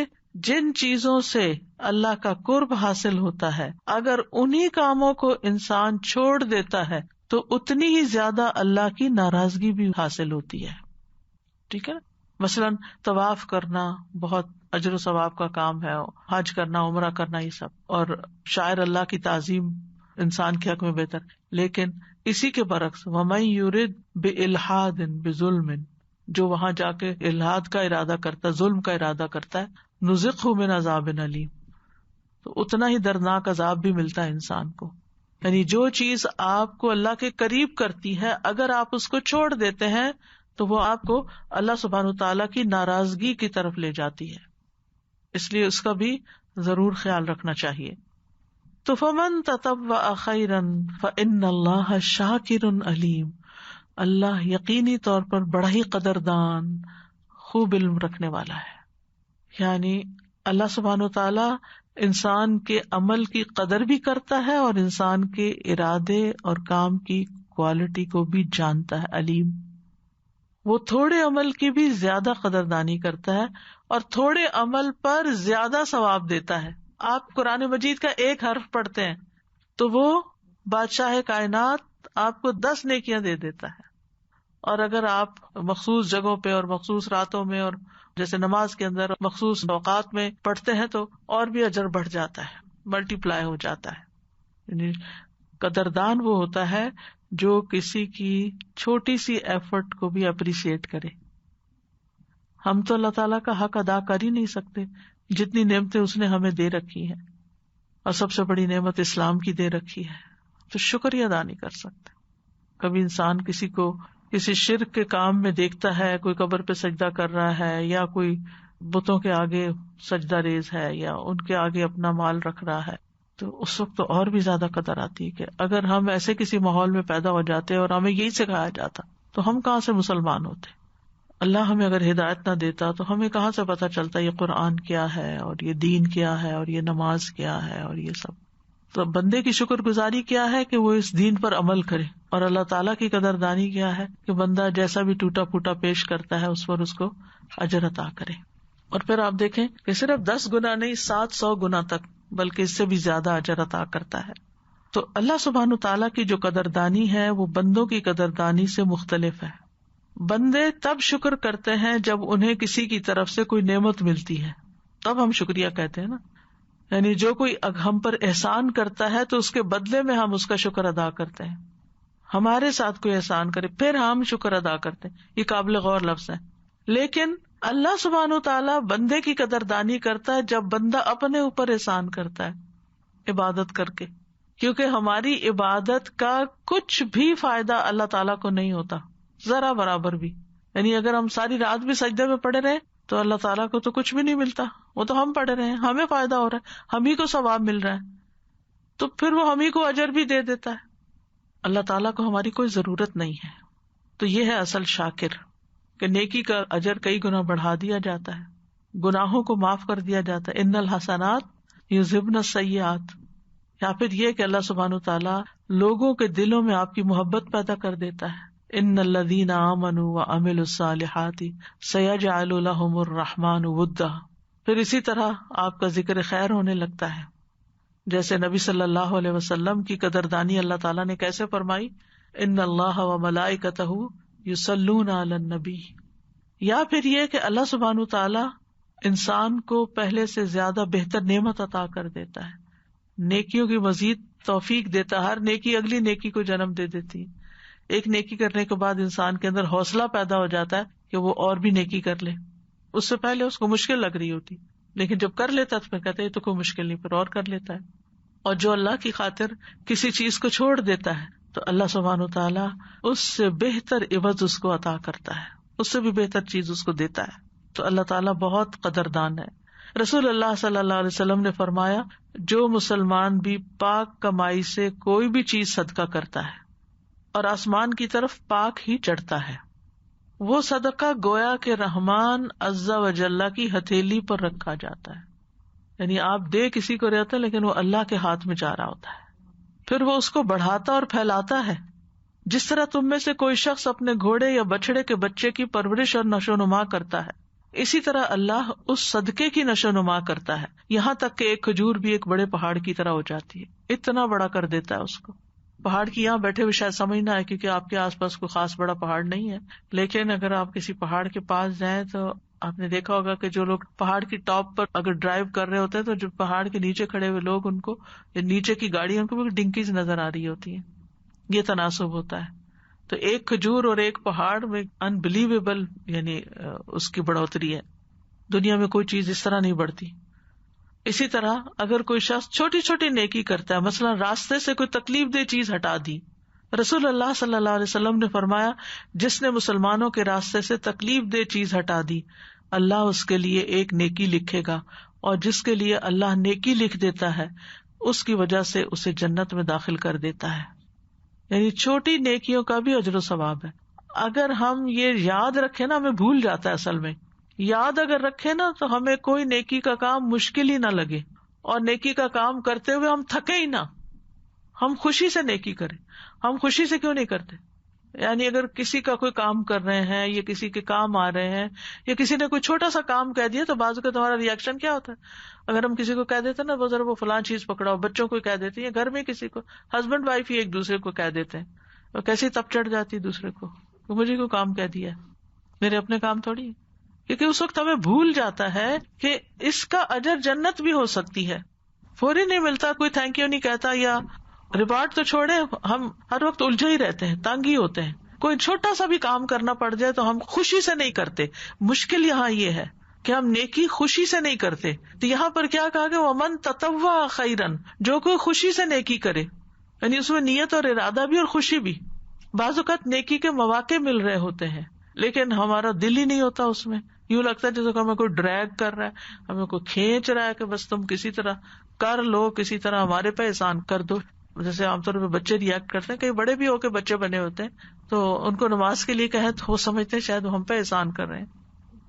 جن چیزوں سے اللہ کا قرب حاصل ہوتا ہے، اگر انہی کاموں کو انسان چھوڑ دیتا ہے تو اتنی ہی زیادہ اللہ کی ناراضگی بھی حاصل ہوتی ہے. ٹھیک ہے نا؟ مثلاً طواف کرنا بہت اجر و ثواب کا کام ہے، حج کرنا، عمرہ کرنا، یہ سب، اور شاعر اللہ کی تعظیم انسان کے حق میں بہتر. لیکن اسی کے برعکس وَمَن يُرِدْ بِإِلْحَادٍ بِظُلْمٍ، جو وہاں جا کے الحاد کا ارادہ کرتا ہے، ظلم کا ارادہ کرتا ہے، نُذِقْهُ مِنْ عَذَابٍ أَلِيمٍ، تو اتنا ہی دردناک عذاب بھی ملتا ہے انسان کو. یعنی جو چیز آپ کو اللہ کے قریب کرتی ہے اگر آپ اس کو چھوڑ دیتے ہیں تو وہ آپ کو اللہ سبحانہ وتعالیٰ کی ناراضگی کی طرف لے جاتی ہے. اس لیے اس کا بھی ضرور خیال رکھنا چاہیے. تو فمن تطوع خیرا فإن اللہ شاکر علیم، اللہ یقینی طور پر بڑا ہی قدردان، خوب علم رکھنے والا ہے. یعنی اللہ سبحانہ وتعالیٰ انسان کے عمل کی قدر بھی کرتا ہے اور انسان کے ارادے اور کام کی کوالٹی کو بھی جانتا ہے. علیم، وہ تھوڑے عمل کی بھی زیادہ قدردانی کرتا ہے اور تھوڑے عمل پر زیادہ ثواب دیتا ہے. آپ قرآن مجید کا ایک حرف پڑھتے ہیں تو وہ بادشاہ کائنات آپ کو 10 نیکیاں دے دیتا ہے. اور اگر آپ مخصوص جگہوں پہ اور مخصوص راتوں میں اور جیسے نماز کے اندر مخصوص اوقات میں پڑھتے ہیں تو اور بھی اجر بڑھ جاتا ہے, ملٹی پلائی ہو جاتا ہے. یعنی قدردان وہ ہوتا ہے جو کسی کی چھوٹی سی ایفرٹ کو بھی اپریشیٹ کرے. ہم تو اللہ تعالیٰ کا حق ادا کر ہی نہیں سکتے جتنی نعمتیں اس نے ہمیں دے رکھی ہیں, اور سب سے بڑی نعمت اسلام کی دے رکھی ہے, تو شکر ہی ادا نہیں کر سکتے. کبھی انسان کسی کو کسی شرک کے کام میں دیکھتا ہے, کوئی قبر پہ سجدہ کر رہا ہے یا کوئی بتوں کے آگے سجدہ ریز ہے یا ان کے آگے اپنا مال رکھ رہا ہے, تو اس وقت تو اور بھی زیادہ قدر آتی ہے کہ اگر ہم ایسے کسی ماحول میں پیدا ہو جاتے اور ہمیں یہی سکھایا جاتا تو ہم کہاں سے مسلمان ہوتے. اللہ ہمیں اگر ہدایت نہ دیتا تو ہمیں کہاں سے پتا چلتا یہ قرآن کیا ہے اور یہ دین کیا ہے اور یہ نماز کیا ہے اور یہ سب. تو بندے کی شکر گزاری کیا ہے کہ وہ اس دین پر عمل کرے, اور اللہ تعالیٰ کی قدردانی کیا ہے کہ بندہ جیسا بھی ٹوٹا پھوٹا پیش کرتا ہے اس پر اس کو اجر عطا کرے. اور پھر آپ دیکھیں کہ صرف 10 گنا نہیں 700 گنا تک بلکہ اس سے بھی زیادہ اجر عطا کرتا ہے. تو اللہ سبحانہ تعالیٰ کی جو قدردانی ہے وہ بندوں کی قدردانی سے مختلف ہے. بندے تب شکر کرتے ہیں جب انہیں کسی کی طرف سے کوئی نعمت ملتی ہے, تب ہم شکریہ کہتے ہیں نا. یعنی جو کوئی ہم پر احسان کرتا ہے تو اس کے بدلے میں ہم اس کا شکر ادا کرتے ہیں. ہمارے ساتھ کوئی احسان کرے پھر ہم شکر ادا کرتے ہیں, یہ قابل غور لفظ ہے. لیکن اللہ سبحانہ تعالیٰ بندے کی قدردانی کرتا ہے جب بندہ اپنے اوپر احسان کرتا ہے عبادت کر کے, کیونکہ ہماری عبادت کا کچھ بھی فائدہ اللہ تعالیٰ کو نہیں ہوتا, ذرا برابر بھی. یعنی اگر ہم ساری رات بھی سجدے میں پڑے رہے تو اللہ تعالیٰ کو تو کچھ بھی نہیں ملتا, وہ تو ہم پڑے رہے ہیں, ہمیں فائدہ ہو رہا ہے, ہم ہی کو ثواب مل رہا ہے, تو پھر وہ ہم ہی کو اجر بھی دے دیتا ہے. اللہ تعالیٰ کو ہماری کوئی ضرورت نہیں ہے. تو یہ ہے اصل شاکر کہ نیکی کا اجر کئی گنا بڑھا دیا جاتا ہے, گناہوں کو معاف کر دیا جاتا ہے. ان الحسنات یذہبن السیئات. یا پھر یہ کہ اللہ سبحانہ تعالیٰ لوگوں کے دلوں میں آپ کی محبت پیدا کر دیتا ہے. ان الذین آمنوا وعملوا الصالحات سیجعل لهم الرحمن ودا. پھر اسی طرح آپ کا ذکر خیر ہونے لگتا ہے, جیسے نبی صلی اللہ علیہ وسلم کی قدردانی اللہ تعالیٰ نے کیسے فرمائی, ان اللہ وملائکتہ یصلون علی النبی. یا پھر یہ کہ اللہ سبحانہ تعالیٰ انسان کو پہلے سے زیادہ بہتر نعمت عطا کر دیتا ہے, نیکیوں کی مزید توفیق دیتا ہے. ہر نیکی اگلی نیکی کو جنم دے دیتی ہے. ایک نیکی کرنے کے بعد انسان کے اندر حوصلہ پیدا ہو جاتا ہے کہ وہ اور بھی نیکی کر لے. اس سے پہلے اس کو مشکل لگ رہی ہوتی, لیکن جب کر لیتا تو پھر کہتے ہیں یہ تو کوئی مشکل نہیں, پھر اور کر لیتا ہے. اور جو اللہ کی خاطر کسی چیز کو چھوڑ دیتا ہے تو اللہ سبحانہ تعالیٰ اس سے بہتر عوض اس کو عطا کرتا ہے, اس سے بھی بہتر چیز اس کو دیتا ہے. تو اللہ تعالیٰ بہت قدردان ہے. رسول اللہ صلی اللہ علیہ وسلم نے فرمایا, جو مسلمان بھی پاک کمائی سے کوئی بھی چیز صدقہ کرتا ہے اور آسمان کی طرف پاک ہی چڑھتا ہے, وہ صدقہ گویا کہ رحمان عز و جل کی ہتھیلی پر رکھا جاتا ہے. یعنی آپ دے کسی کو رہتے لیکن وہ اللہ کے ہاتھ میں جا رہا ہوتا ہے, پھر وہ اس کو بڑھاتا اور پھیلاتا ہے. جس طرح تم میں سے کوئی شخص اپنے گھوڑے یا بچڑے کے بچے کی پرورش اور نشو نما کرتا ہے, اسی طرح اللہ اس صدقے کی نشو نما کرتا ہے, یہاں تک کہ ایک کھجور بھی ایک بڑے پہاڑ کی طرح ہو جاتی ہے, اتنا بڑا کر دیتا ہے اس کو. پہاڑ کی یہاں بیٹھے ہوئے شاید سمجھ نہ آئے کیونکہ آپ کے آس پاس کوئی خاص بڑا پہاڑ نہیں ہے, لیکن اگر آپ کسی پہاڑ کے پاس جائیں تو آپ نے دیکھا ہوگا کہ جو لوگ پہاڑ کی ٹاپ پر اگر ڈرائیو کر رہے ہوتے ہیں تو جو پہاڑ کے نیچے کھڑے ہوئے لوگ ان کو یا نیچے کی گاڑی ان کو بھی ڈنکیز نظر آ رہی ہوتی ہیں. یہ تناسب ہوتا ہے. تو ایک کھجور اور ایک پہاڑ میں انبلیویبل یعنی اس کی بڑھوتری ہے. دنیا میں کوئی چیز اس طرح نہیں بڑھتی. اسی طرح اگر کوئی شخص چھوٹی چھوٹی نیکی کرتا ہے, مثلا راستے سے کوئی تکلیف دہ چیز ہٹا دی, رسول اللہ صلی اللہ علیہ وسلم نے فرمایا, جس نے مسلمانوں کے راستے سے تکلیف دہ چیز ہٹا دی اللہ اس کے لیے ایک نیکی لکھے گا, اور جس کے لیے اللہ نیکی لکھ دیتا ہے اس کی وجہ سے اسے جنت میں داخل کر دیتا ہے. یعنی چھوٹی نیکیوں کا بھی اجر و ثواب ہے. اگر ہم یہ یاد رکھیں نا, ہمیں بھول جاتا ہے اصل میں, یاد اگر رکھے نا تو ہمیں کوئی نیکی کا کام مشکل ہی نہ لگے, اور نیکی کا کام کرتے ہوئے ہم تھکے ہی نہ, ہم خوشی سے نیکی کریں. ہم خوشی سے کیوں نہیں کرتے؟ یعنی اگر کسی کا کوئی کام کر رہے ہیں یا کسی کے کام آ رہے ہیں یا کسی نے کوئی چھوٹا سا کام کہہ دیا تو بعض کا تمہارا ریئیکشن کیا ہوتا ہے؟ اگر ہم کسی کو کہہ دیتے نا ذرا وہ فلاں چیز پکڑاؤ، بچوں کو کہہ دیتے ہیں، گھر میں کسی کو ہسبینڈ وائف ہی ایک دوسرے کو کہہ دیتے ہیں، اور کیسی تب چڑھ جاتی دوسرے کو کہ مجھے کوئی کام کہہ دیا، میرے اپنے کام تھوڑی ہے. کیونکہ اس وقت ہمیں بھول جاتا ہے کہ اس کا اجر جنت بھی ہو سکتی ہے. فوری نہیں ملتا، کوئی تھینک یو نہیں کہتا، یا ریوارڈ تو چھوڑے، ہم ہر وقت الجھے ہی رہتے ہیں، تنگ ہی ہوتے ہیں. کوئی چھوٹا سا بھی کام کرنا پڑ جائے تو ہم خوشی سے نہیں کرتے. مشکل یہاں یہ ہے کہ ہم نیکی خوشی سے نہیں کرتے. تو یہاں پر کیا کہا کہ ومن تطوع خیرن، جو کوئی خوشی سے نیکی کرے، یعنی اس میں نیت اور ارادہ بھی اور خوشی بھی. بعض اوقات نیکی کے مواقع مل رہے ہوتے ہیں لیکن ہمارا دل ہی نہیں ہوتا اس میں. یوں لگتا ہے جیسے کہ ہمیں کوئی ڈریگ کر رہا ہے، ہمیں کوئی کھینچ رہا ہے کہ بس تم کسی طرح کر لو، کسی طرح ہمارے پہ احسان کر دو. جیسے عام طور پہ بچے ریئیکٹ کرتے ہیں، کئی بڑے بھی ہو کے بچے بنے ہوتے ہیں تو ان کو نماز کے لیے کہیں تو وہ سمجھتے ہیں شاید وہ ہم پہ احسان کر رہے ہیں.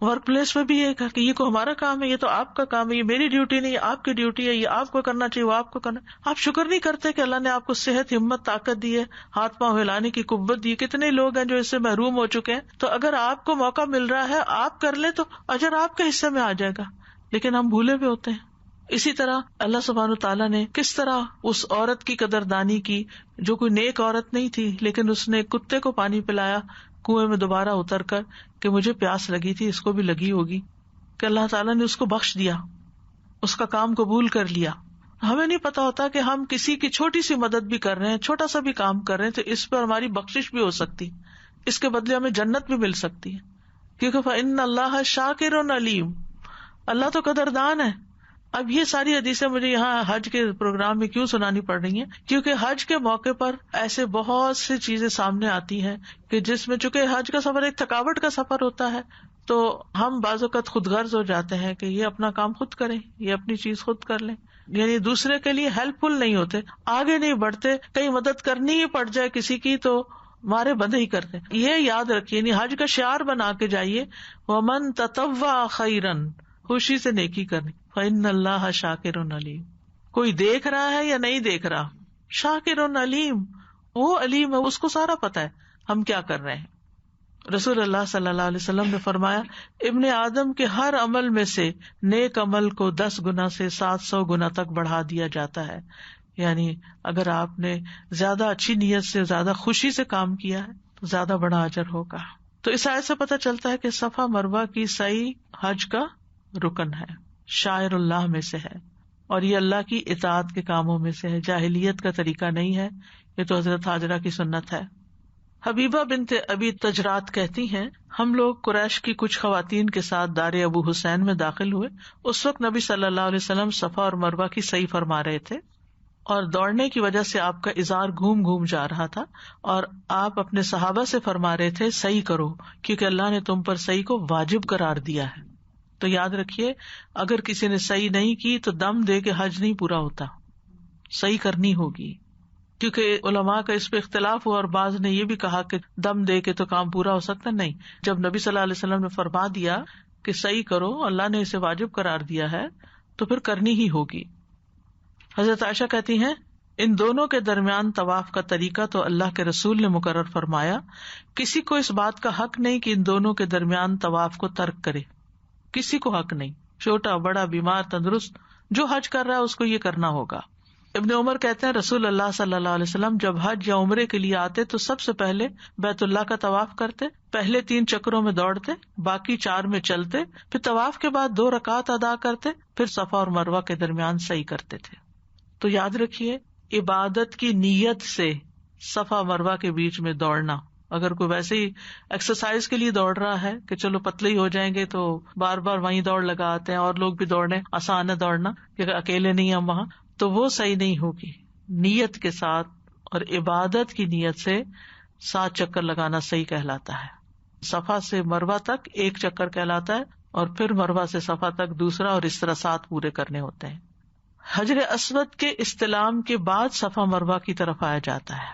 ورک پلیس میں بھی یہ کہا کہ یہ کو ہمارا کام ہے، یہ تو آپ کا کام ہے، یہ میری ڈیوٹی نہیں، آپ کی ڈیوٹی ہے، یہ آپ کو کرنا چاہیے، وہ آپ کو کرنا. آپ شکر نہیں کرتے کہ اللہ نے آپ کو صحت، ہمت، طاقت دی ہے، ہاتھ پاؤں ہلانے کی قوت دی ہے. کتنے لوگ ہیں جو اس سے محروم ہو چکے ہیں. تو اگر آپ کو موقع مل رہا ہے آپ کر لیں تو اجر آپ کے حصے میں آ جائے گا، لیکن ہم بھولے بھی ہوتے ہیں. اسی طرح اللہ سبحانہ وتعالیٰ نے کس طرح اس عورت کی قدردانی کی جو کوئی نیک عورت نہیں تھی لیکن اس نے کتے کو پانی پلایا کنویں میں دوبارہ اتر کر کہ مجھے پیاس لگی تھی، اس کو بھی لگی ہوگی، کہ اللہ تعالیٰ نے اس کو بخش دیا، اس کا کام قبول کر لیا. ہمیں نہیں پتا ہوتا کہ ہم کسی کی چھوٹی سی مدد بھی کر رہے ہیں، چھوٹا سا بھی کام کر رہے ہیں تو اس پر ہماری بخشش بھی ہو سکتی، اس کے بدلے ہمیں جنت بھی مل سکتی ہے. کیونکہ فإن اللہ شاکر علیم، اللہ تو قدردان ہے. اب یہ ساری حدیثیں مجھے یہاں حج کے پروگرام میں کیوں سنانی پڑ رہی ہیں؟ کیونکہ حج کے موقع پر ایسے بہت سی چیزیں سامنے آتی ہیں کہ جس میں چونکہ حج کا سفر ایک تھکاوٹ کا سفر ہوتا ہے تو ہم بعض اوقات خود غرض ہو جاتے ہیں کہ یہ اپنا کام خود کریں، یہ اپنی چیز خود کر لیں، یعنی دوسرے کے لیے ہیلپ فل نہیں ہوتے، آگے نہیں بڑھتے. کہیں مدد کرنی ہی پڑ جائے کسی کی تو مارے بندے ہی کرتے. یہ یاد رکھیے، یعنی حج کا شعار بنا کے جائیے، ومن تطوع خیرن، خوشی سے نیکی کرنی. فإن اللہ شاکر علیم، کوئی دیکھ رہا ہے یا نہیں دیکھ رہا، شاکر علیم، وہ علیم ہے، اس کو سارا پتا ہے ہم کیا کر رہے ہیں. رسول اللہ صلی اللہ علیہ وسلم نے فرمایا ابن آدم کے ہر عمل میں سے نیک عمل کو 10 گنا سے 700 گنا تک بڑھا دیا جاتا ہے. یعنی اگر آپ نے زیادہ اچھی نیت سے، زیادہ خوشی سے کام کیا ہے تو زیادہ بڑا اجر ہوگا. تو اس آیت سے پتہ چلتا ہے کہ صفا مروہ کی سعی حج کا رکن ہے، شاعر اللہ میں سے ہے، اور یہ اللہ کی اطاعت کے کاموں میں سے ہے، جاہلیت کا طریقہ نہیں ہے. یہ تو حضرت ہاجرہ کی سنت ہے. حبیبہ بنت ابی تجرات کہتی ہیں ہم لوگ قریش کی کچھ خواتین کے ساتھ دار ابو حسین میں داخل ہوئے. اس وقت نبی صلی اللہ علیہ وسلم صفا اور مروہ کی سعی فرما رہے تھے اور دوڑنے کی وجہ سے آپ کا ازار گھوم گھوم جا رہا تھا، اور آپ اپنے صحابہ سے فرما رہے تھے سعی کرو کیونکہ اللہ نے تم پر سعی کو واجب قرار دیا ہے. تو یاد رکھیے اگر کسی نے سعی نہیں کی تو دم دے کے حج نہیں پورا ہوتا، سعی کرنی ہوگی. کیونکہ علماء کا اس پہ اختلاف ہوا اور بعض نے یہ بھی کہا کہ دم دے کے تو کام پورا ہو سکتا نہیں. جب نبی صلی اللہ علیہ وسلم نے فرما دیا کہ صحیح کرو، اللہ نے اسے واجب قرار دیا ہے تو پھر کرنی ہی ہوگی. حضرت عائشہ کہتی ہیں ان دونوں کے درمیان طواف کا طریقہ تو اللہ کے رسول نے مقرر فرمایا، کسی کو اس بات کا حق نہیں کہ ان دونوں کے درمیان طواف کو ترک کرے، کسی کو حق نہیں، چھوٹا بڑا بیمار تندرست جو حج کر رہا ہے اس کو یہ کرنا ہوگا. ابن عمر کہتے ہیں رسول اللہ صلی اللہ علیہ وسلم جب حج یا عمرے کے لیے آتے تو سب سے پہلے بیت اللہ کا طواف کرتے، پہلے 3 چکروں میں دوڑتے، باقی 4 میں چلتے، پھر طواف کے بعد 2 رکعات ادا کرتے، پھر صفا اور مروہ کے درمیان سعی کرتے تھے. تو یاد رکھیے عبادت کی نیت سے صفا مروہ کے بیچ میں دوڑنا. اگر کوئی ویسے ہی ایکسرسائز کے لیے دوڑ رہا ہے کہ چلو پتلے ہی ہو جائیں گے تو بار بار وہیں دوڑ لگا آتے ہیں، اور لوگ بھی دوڑنے آسان ہے دوڑنا کہ اکیلے نہیں ہم وہاں، تو وہ صحیح نہیں ہوگی. نیت کے ساتھ اور عبادت کی نیت سے 7 چکر لگانا صحیح کہلاتا ہے. صفا سے مروہ تک 1 چکر کہلاتا ہے اور پھر مروہ سے صفا تک دوسرا، اور اس طرح 7 پورے کرنے ہوتے ہیں. حجر اسود کے استلام کے بعد صفا مروہ کی طرف آیا جاتا ہے.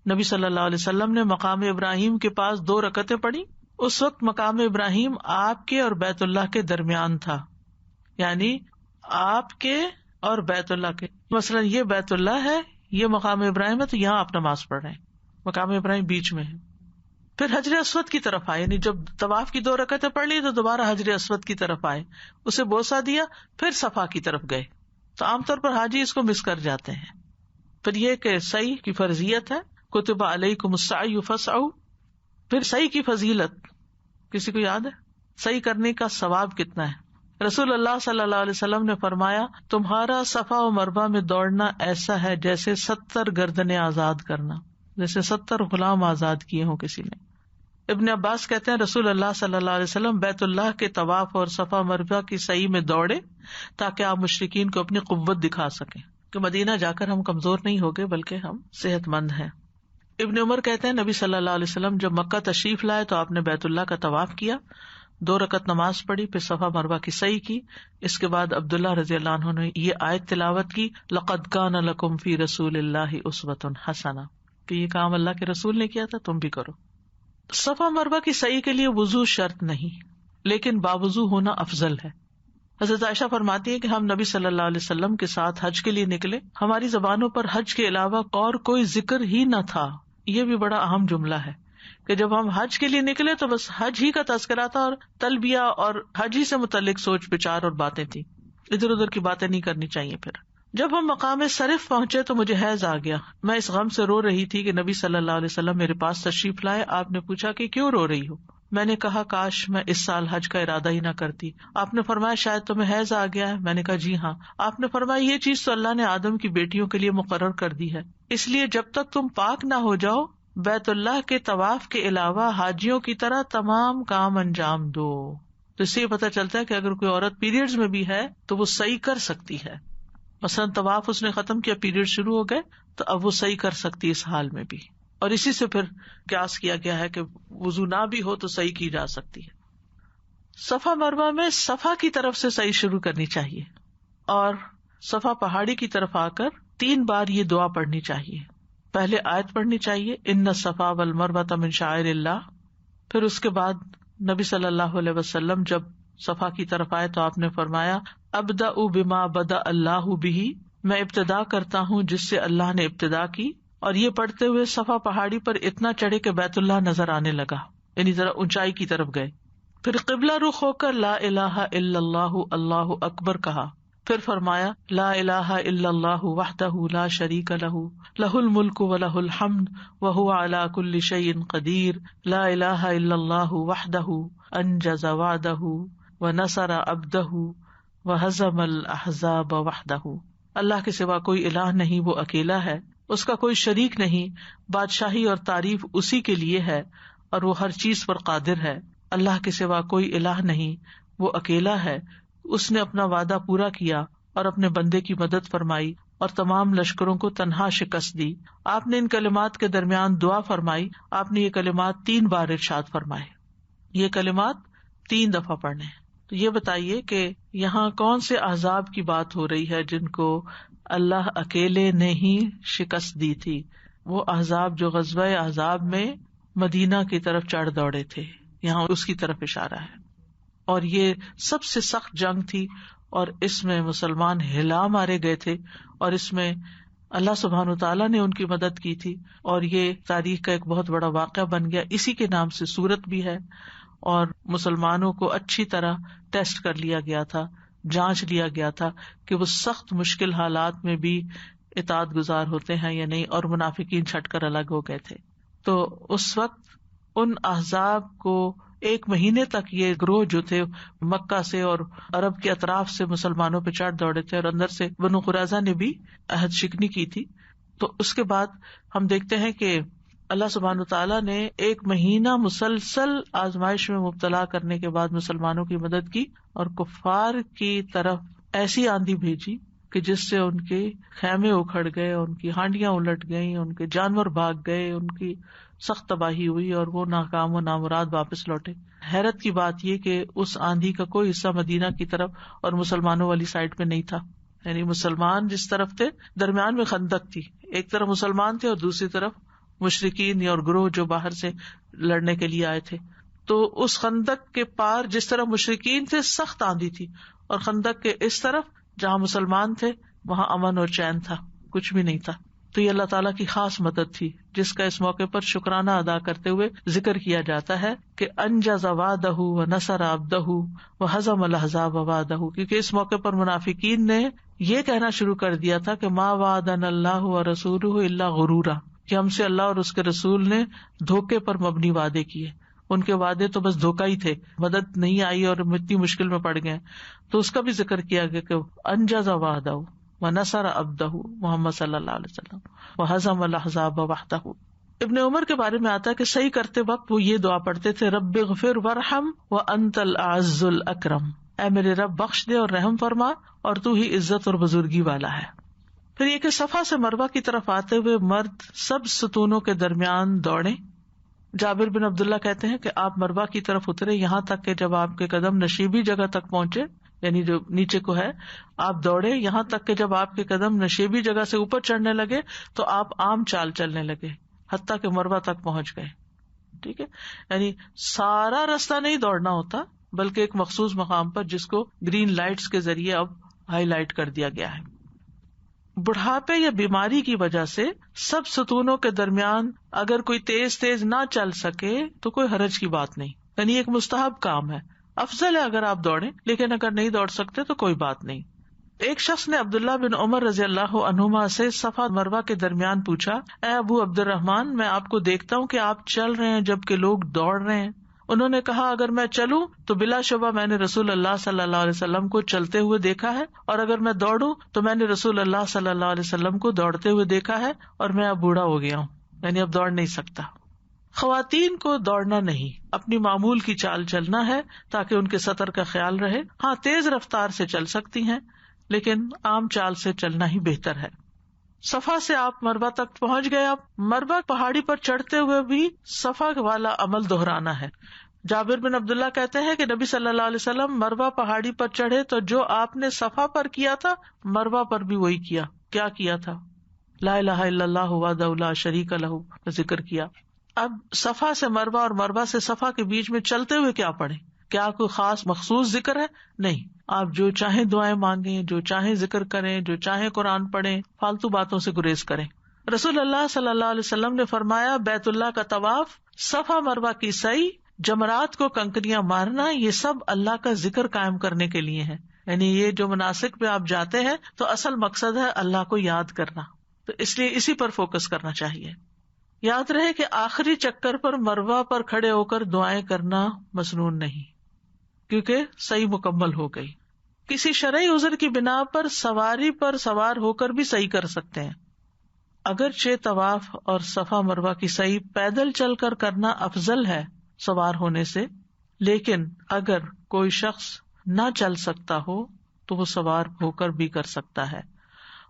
نبی صلی اللہ علیہ وسلم نے مقام ابراہیم کے پاس 2 رکعتیں پڑھی. اس وقت مقام ابراہیم آپ کے اور بیت اللہ کے درمیان تھا، یعنی آپ کے اور بیت اللہ کے. مثلا یہ بیت اللہ ہے، یہ مقام ابراہیم ہے، تو یہاں آپ نماز پڑھ رہے ہیں، مقام ابراہیم بیچ میں ہے. پھر حجر اسود کی طرف آئے، یعنی جب طواف کی 2 رکعتیں پڑھ لی تو دوبارہ حجر اسود کی طرف آئے، اسے بوسہ دیا، پھر صفا کی طرف گئے. تو عام طور پر حاجی اس کو مس کر جاتے ہیں. پھر یہ کہ سعی کی فرضیت ہے، کتب علیکم السعی فاسعوا. پھر سعی کی فضیلت کسی کو یاد ہے؟ سعی کرنے کا ثواب کتنا ہے؟ رسول اللہ صلی اللہ علیہ وسلم نے فرمایا، تمہارا صفا و مروہ میں دوڑنا ایسا ہے جیسے 70 گردنیں آزاد کرنا، جیسے 70 غلام آزاد کیے ہوں کسی نے. ابن عباس کہتے ہیں رسول اللہ صلی اللہ علیہ وسلم بیت اللہ کے طواف اور صفا مروہ کی سعی میں دوڑے تاکہ آپ مشرکین کو اپنی قوت دکھا سکیں کہ مدینہ جا کر ہم کمزور نہیں ہوگے بلکہ ہم صحت مند ہیں. ابن عمر کہتے ہیں نبی صلی اللہ علیہ وسلم جب مکہ تشریف لائے تو آپ نے بیت اللہ کا طواف کیا، 2 رکعت نماز پڑھی، پھر صفا مروہ کی سعی کی. اس کے بعد عبداللہ رضی اللہ عنہ نے یہ آیت تلاوت کی، لقد کان لکم فی رسول اللہ اسوۃ حسنہ، کہ یہ کام اللہ کے رسول نے کیا تھا، تم بھی کرو. صفا مروہ کی سعی کے لیے وضو شرط نہیں، لیکن باوضو ہونا افضل ہے. حضرت عائشہ فرماتی ہے کہ ہم نبی صلی اللہ علیہ وسلم کے ساتھ حج کے لیے نکلے، ہماری زبانوں پر حج کے علاوہ اور کوئی ذکر ہی نہ تھا. یہ بھی بڑا اہم جملہ ہے کہ جب ہم حج کے لیے نکلے تو بس حج ہی کا تذکرہ تھا، اور تلبیہ اور حج ہی سے متعلق سوچ بچار اور باتیں تھی، ادھر ادھر کی باتیں نہیں کرنی چاہیے. پھر جب ہم مقام صرف پہنچے تو مجھے حیض آ گیا. میں اس غم سے رو رہی تھی کہ نبی صلی اللہ علیہ وسلم میرے پاس تشریف لائے. آپ نے پوچھا کہ کیوں رو رہی ہو؟ میں نے کہا کاش میں اس سال حج کا ارادہ ہی نہ کرتی. آپ نے فرمایا شاید تمہیں حیض آ گیا ہے. میں نے کہا جی ہاں. آپ نے فرمایا یہ چیز تو اللہ نے آدم کی بیٹیوں کے لیے مقرر کر دی ہے، اس لیے جب تک تم پاک نہ ہو جاؤ بیت اللہ کے طواف کے علاوہ حاجیوں کی طرح تمام کام انجام دو. تو اس سے یہ پتہ چلتا ہے کہ اگر کوئی عورت پیریڈز میں بھی ہے تو وہ صحیح کر سکتی ہے. مثلاً طواف اس نے ختم کیا، پیریڈ شروع ہو گئے، تو اب وہ صحیح کر سکتی ہے اس حال میں بھی. اور اسی سے پھر قیاس کیا گیا ہے کہ وضو نہ بھی ہو تو صحیح کی جا سکتی ہے. صفا مروہ میں صفا کی طرف سے صحیح شروع کرنی چاہیے، اور صفا پہاڑی کی طرف آ کر 3 بار یہ دعا پڑھنی چاہیے. پہلے آیت پڑھنی چاہیے ان الصفا والمروہ من شعائر اللہ. پھر اس کے بعد نبی صلی اللہ علیہ وسلم جب صفا کی طرف آئے تو آپ نے فرمایا ابدأ بما بدأ اللہ بہ، میں ابتدا کرتا ہوں جس سے اللہ نے ابتدا کی. اور یہ پڑھتے ہوئے صفا پہاڑی پر اتنا چڑھے کہ بیت اللہ نظر آنے لگا، یعنی ذرا اونچائی کی طرف گئے. پھر قبلہ رخ ہو کر لا الہ الا اللہ اللہ اکبر کہا. پھر فرمایا لا الہ الا اللہ وحدہ لا شریک لہ لہ الملک ولہ الحمد وہو علی کل شیء قدیر لا الہ الا اللہ وحدہ انجز وعدہ ونصر عبدہ وہزم الاحزاب وحدہ. اللہ کے سوا کوئی الہ نہیں، وہ اکیلا ہے، اس کا کوئی شریک نہیں، بادشاہی اور تعریف اسی کے لیے ہے اور وہ ہر چیز پر قادر ہے. اللہ کے سوا کوئی الہ نہیں، وہ اکیلا ہے، اس نے اپنا وعدہ پورا کیا اور اپنے بندے کی مدد فرمائی اور تمام لشکروں کو تنہا شکست دی. آپ نے ان کلمات کے درمیان دعا فرمائی. آپ نے یہ کلمات 3 بار ارشاد فرمائے. یہ کلمات 3 دفعہ پڑھنے. تو یہ بتائیے کہ یہاں کون سے احزاب کی بات ہو رہی ہے جن کو اللہ اکیلے نے ہی شکست دی تھی؟ وہ احزاب جو غزوہ احزاب میں مدینہ کی طرف چڑھ دوڑے تھے، یہاں اس کی طرف اشارہ ہے. اور یہ سب سے سخت جنگ تھی اور اس میں مسلمان ہلا مارے گئے تھے، اور اس میں اللہ سبحانہ تعالیٰ نے ان کی مدد کی تھی، اور یہ تاریخ کا ایک بہت بڑا واقعہ بن گیا. اسی کے نام سے سورت بھی ہے، اور مسلمانوں کو اچھی طرح ٹیسٹ کر لیا گیا تھا، جانچ لیا گیا تھا کہ وہ سخت مشکل حالات میں بھی اطاعت گزار ہوتے ہیں یا نہیں، اور منافقین چھٹ کر الگ ہو گئے تھے. تو اس وقت ان احزاب کو 1 مہینے تک یہ گروہ جو تھے مکہ سے اور عرب کے اطراف سے مسلمانوں پہ چڑھ دوڑے تھے، اور اندر سے بنو قریظہ نے بھی عہد شکنی کی تھی. تو اس کے بعد ہم دیکھتے ہیں کہ اللہ سبحانہ تعالیٰ نے 1 مہینہ مسلسل آزمائش میں مبتلا کرنے کے بعد مسلمانوں کی مدد کی، اور کفار کی طرف ایسی آندھی بھیجی کہ جس سے ان کے خیمے اکھڑ گئے، ان کی ہانڈیاں الٹ گئیں، ان کے جانور بھاگ گئے، ان کی سخت تباہی ہوئی، اور وہ ناکام و نامراد واپس لوٹے. حیرت کی بات یہ کہ اس آندھی کا کوئی حصہ مدینہ کی طرف اور مسلمانوں والی سائڈ پہ نہیں تھا. یعنی مسلمان جس طرف تھے، درمیان میں خندق تھی، ایک طرف مسلمان تھے اور دوسری طرف مشرکین اور گروہ جو باہر سے لڑنے کے لیے آئے تھے. تو اس خندق کے پار جس طرف مشرکین تھے سخت آندھی تھی، اور خندق کے اس طرف جہاں مسلمان تھے وہاں امن اور چین تھا، کچھ بھی نہیں تھا. تو یہ اللہ تعالیٰ کی خاص مدد تھی جس کا اس موقع پر شکرانہ ادا کرتے ہوئے ذکر کیا جاتا ہے کہ انجز وعدہ ونصر عبدہ وہزم الاحزاب وعدہ، کیونکہ اس موقع پر منافقین نے یہ کہنا شروع کر دیا تھا کہ ما وعدنا اللہ ورسولہ الا غرورا، کہ ہم سے اللہ اور اس کے رسول نے دھوکے پر مبنی وعدے کیے، ان کے وعدے تو بس دھوکہ ہی تھے، مدد نہیں آئی اور اتنی مشکل میں پڑ گئے. تو اس کا بھی ذکر کیا گیا کہ انجز وعدہ ونصر عبدہ محمد صلی اللہ علیہ وسلم وہزم الاحزاب وحدہ. ابن عمر کے بارے میں آتا ہے کہ صحیح کرتے وقت وہ یہ دعا پڑھتے تھے، رب اغفر وارحم وانت الاعز الاکرم، اے میرے رب بخش دے اور رحم فرما اور تو ہی عزت اور بزرگی والا ہے. پھر یہ کہ صفا سے مروہ کی طرف آتے ہوئے مرد سب ستونوں کے درمیان دوڑے. جابر بن عبداللہ کہتے ہیں کہ آپ مروہ کی طرف اترے یہاں تک کہ جب آپ کے قدم نشیبی جگہ تک پہنچے، یعنی جو نیچے کو ہے، آپ دوڑے یہاں تک کہ جب آپ کے قدم نشیبی جگہ سے اوپر چڑھنے لگے تو آپ عام چال چلنے لگے حتیٰ کہ مروہ تک پہنچ گئے. ٹھیک ہے، یعنی سارا راستہ نہیں دوڑنا ہوتا بلکہ ایک مخصوص مقام پر جس کو گرین لائٹس کے ذریعے اب ہائی لائٹ کر دیا گیا ہے. بڑھاپے یا بیماری کی وجہ سے سب ستونوں کے درمیان اگر کوئی تیز تیز نہ چل سکے تو کوئی حرج کی بات نہیں، یعنی ایک مستحب کام ہے، افضل ہے اگر آپ دوڑیں، لیکن اگر نہیں دوڑ سکتے تو کوئی بات نہیں. ایک شخص نے عبداللہ بن عمر رضی اللہ عنہما سے صفا مروہ کے درمیان پوچھا، اے ابو عبد الرحمن، میں آپ کو دیکھتا ہوں کہ آپ چل رہے ہیں جبکہ لوگ دوڑ رہے ہیں. انہوں نے کہا، اگر میں چلوں تو بلا شبہ میں نے رسول اللہ صلی اللہ علیہ وسلم کو چلتے ہوئے دیکھا ہے، اور اگر میں دوڑوں تو میں نے رسول اللہ صلی اللہ علیہ وسلم کو دوڑتے ہوئے دیکھا ہے، اور میں اب بوڑھا ہو گیا ہوں، یعنی اب دوڑ نہیں سکتا. خواتین کو دوڑنا نہیں، اپنی معمول کی چال چلنا ہے تاکہ ان کے سطر کا خیال رہے. ہاں تیز رفتار سے چل سکتی ہیں لیکن عام چال سے چلنا ہی بہتر ہے. صفا سے آپ مروہ تک پہنچ گئے. آپ مروہ پہاڑی پر چڑھتے ہوئے بھی صفا والا عمل دہرانا ہے. جابر بن عبداللہ کہتے ہیں کہ نبی صلی اللہ علیہ وسلم مروہ پہاڑی پر چڑھے تو جو آپ نے صفا پر کیا تھا مروہ پر بھی وہی کیا. کیا کیا تھا؟ لا الہ الا اللہ وحدہ لا شریک لہ کا ذکر کیا. اب صفا سے مروہ اور مروہ سے صفا کے بیچ میں چلتے ہوئے کیا پڑھیں؟ کیا کوئی خاص مخصوص ذکر ہے؟ نہیں، آپ جو چاہیں دعائیں مانگیں، جو چاہیں ذکر کریں، جو چاہیں قرآن پڑھیں، فالتو باتوں سے گریز کریں. رسول اللہ صلی اللہ علیہ وسلم نے فرمایا، بیت اللہ کا طواف، صفا مروہ کی سعی، جمرات کو کنکریاں مارنا، یہ سب اللہ کا ذکر قائم کرنے کے لیے ہے. یعنی یہ جو مناسک پہ آپ جاتے ہیں تو اصل مقصد ہے اللہ کو یاد کرنا، تو اس لیے اسی پر فوکس کرنا چاہیے. یاد رہے کہ آخری چکر پر مروہ پر کھڑے ہو کر دعائیں کرنا مسنون نہیں، کیونکہ صحیح مکمل ہو گئی. کسی شرعی عذر کی بنا پر سواری پر سوار ہو کر بھی صحیح کر سکتے ہیں. اگرچہ طواف اور صفا مروہ کی صحیح پیدل چل کر کرنا افضل ہے سوار ہونے سے، لیکن اگر کوئی شخص نہ چل سکتا ہو تو وہ سوار ہو کر بھی کر سکتا ہے.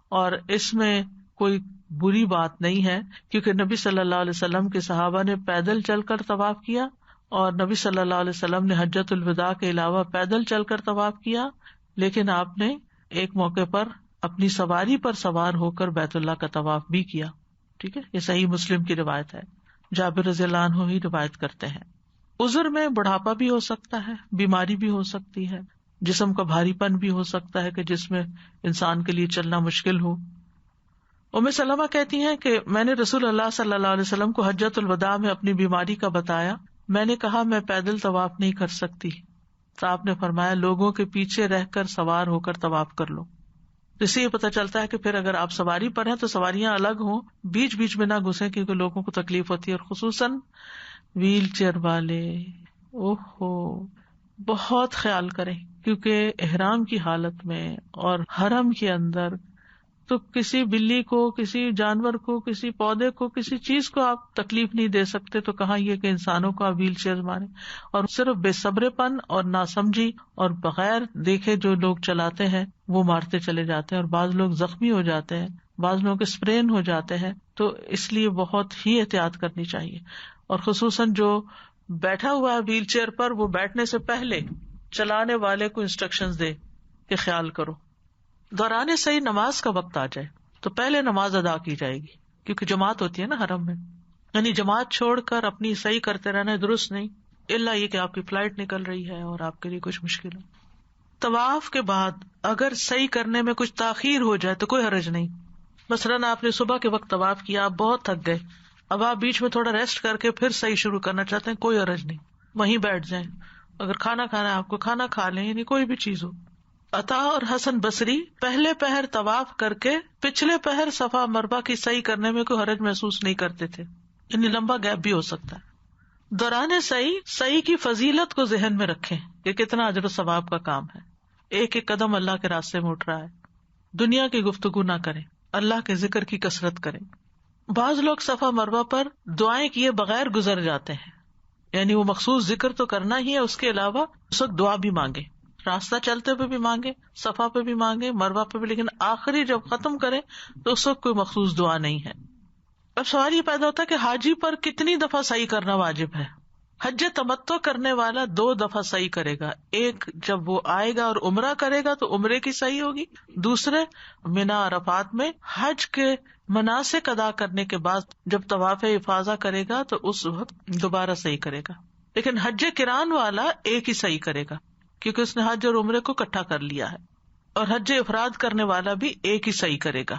اور اس میں کوئی بری بات نہیں ہے، کیونکہ نبی صلی اللہ علیہ وسلم کے صحابہ نے پیدل چل کر طواف کیا، اور نبی صلی اللہ علیہ وسلم نے حجۃ الوداع کے علاوہ پیدل چل کر طواف کیا، لیکن آپ نے ایک موقع پر اپنی سواری پر سوار ہو کر بیت اللہ کا طواف بھی کیا. ٹھیک ہے، یہ صحیح مسلم کی روایت ہے. جابر رضی اللہ عنہ ہی روایت کرتے ہیں. عذر میں بڑھاپا بھی ہو سکتا ہے، بیماری بھی ہو سکتی ہے، جسم کا بھاری پن بھی ہو سکتا ہے کہ جس میں انسان کے لیے چلنا مشکل ہو. ام سلمہ کہتی ہیں کہ میں نے رسول اللہ صلی اللہ علیہ وسلم کو حجۃ الوداع میں اپنی بیماری کا بتایا. میں نے کہا میں پیدل طواف نہیں کر سکتی، تو آپ نے فرمایا لوگوں کے پیچھے رہ کر سوار ہو کر طواف کر لو. اس سے یہ پتہ چلتا ہے کہ پھر اگر آپ سواری پر ہیں تو سواریاں الگ ہوں، بیچ بیچ میں نہ گھسیں کیونکہ لوگوں کو تکلیف ہوتی ہے، اور خصوصاً ویل چیئر والے بہت خیال کریں، کیونکہ احرام کی حالت میں اور حرم کے اندر تو کسی بلی کو، کسی جانور کو، کسی پودے کو، کسی چیز کو آپ تکلیف نہیں دے سکتے، تو کہاں یہ کہ انسانوں کو آپ ویل چیئر ماریں. اور صرف بے صبرے پن اور ناسمجھی اور بغیر دیکھے جو لوگ چلاتے ہیں وہ مارتے چلے جاتے ہیں، اور بعض لوگ زخمی ہو جاتے ہیں، بعض لوگوں کے اسپرین ہو جاتے ہیں. تو اس لیے بہت ہی احتیاط کرنی چاہیے. اور خصوصاً جو بیٹھا ہوا ہے ویل چیئر پر، وہ بیٹھنے سے پہلے چلانے والے کو انسٹرکشنز دے کہ خیال کرو. دوران صحیح نماز کا وقت آ جائے تو پہلے نماز ادا کی جائے گی، کیونکہ جماعت ہوتی ہے نا حرم میں. یعنی جماعت چھوڑ کر اپنی صحیح کرتے رہنا درست نہیں، الا یہ کہ آپ کی فلائٹ نکل رہی ہے اور آپ کے لیے کچھ مشکل ہو. طواف کے بعد اگر صحیح کرنے میں کچھ تاخیر ہو جائے تو کوئی حرج نہیں. مثلاً آپ نے صبح کے وقت طواف کیا، آپ بہت تھک گئے، اب آپ بیچ میں تھوڑا ریسٹ کر کے پھر صحیح شروع کرنا چاہتے ہیں، کوئی حرج نہیں، وہیں بیٹھ جائیں. اگر کھانا کھانا ہے آپ کو کھانا کھا لیں، یعنی کوئی بھی چیز ہو. عطا اور حسن بصری پہلے پہر طواف کر کے پچھلے پہر صفا مربع کی صحیح کرنے میں کوئی حرج محسوس نہیں کرتے تھے، یعنی لمبا گیپ بھی ہو سکتا ہے. دوران صحیح کی فضیلت کو ذہن میں رکھیں کہ کتنا اجر و ثواب کا کام ہے. ایک ایک قدم اللہ کے راستے میں اٹھ رہا ہے. دنیا کی گفتگو نہ کریں، اللہ کے ذکر کی کثرت کریں. بعض لوگ صفا مربع پر دعائیں کیے بغیر گزر جاتے ہیں، یعنی وہ مخصوص ذکر تو کرنا ہی ہے، اس کے علاوہ اس وقت دعا بھی مانگے، راستہ چلتے پہ بھی مانگے، صفا پہ بھی مانگے، مربع پہ بھی، لیکن آخری جب ختم کرے تو اس وقت کوئی مخصوص دعا نہیں ہے. اب سوال یہ پیدا ہوتا ہے کہ حاجی پر کتنی دفعہ صحیح کرنا واجب ہے؟ حج تمتع کرنے والا 2 دفعہ صحیح کرے گا، ایک جب وہ آئے گا اور عمرہ کرے گا تو عمرے کی صحیح ہوگی، دوسرے منا عرفات میں حج کے مناسک ادا کرنے کے بعد جب طواف افاضہ کرے گا تو اس وقت دوبارہ صحیح کرے گا. لیکن حج قران والا ایک ہی صحیح کرے گا کیونکہ اس نے حج اور عمرے کو اکٹھا کر لیا ہے، اور حج افراد کرنے والا بھی ایک ہی صحیح کرے گا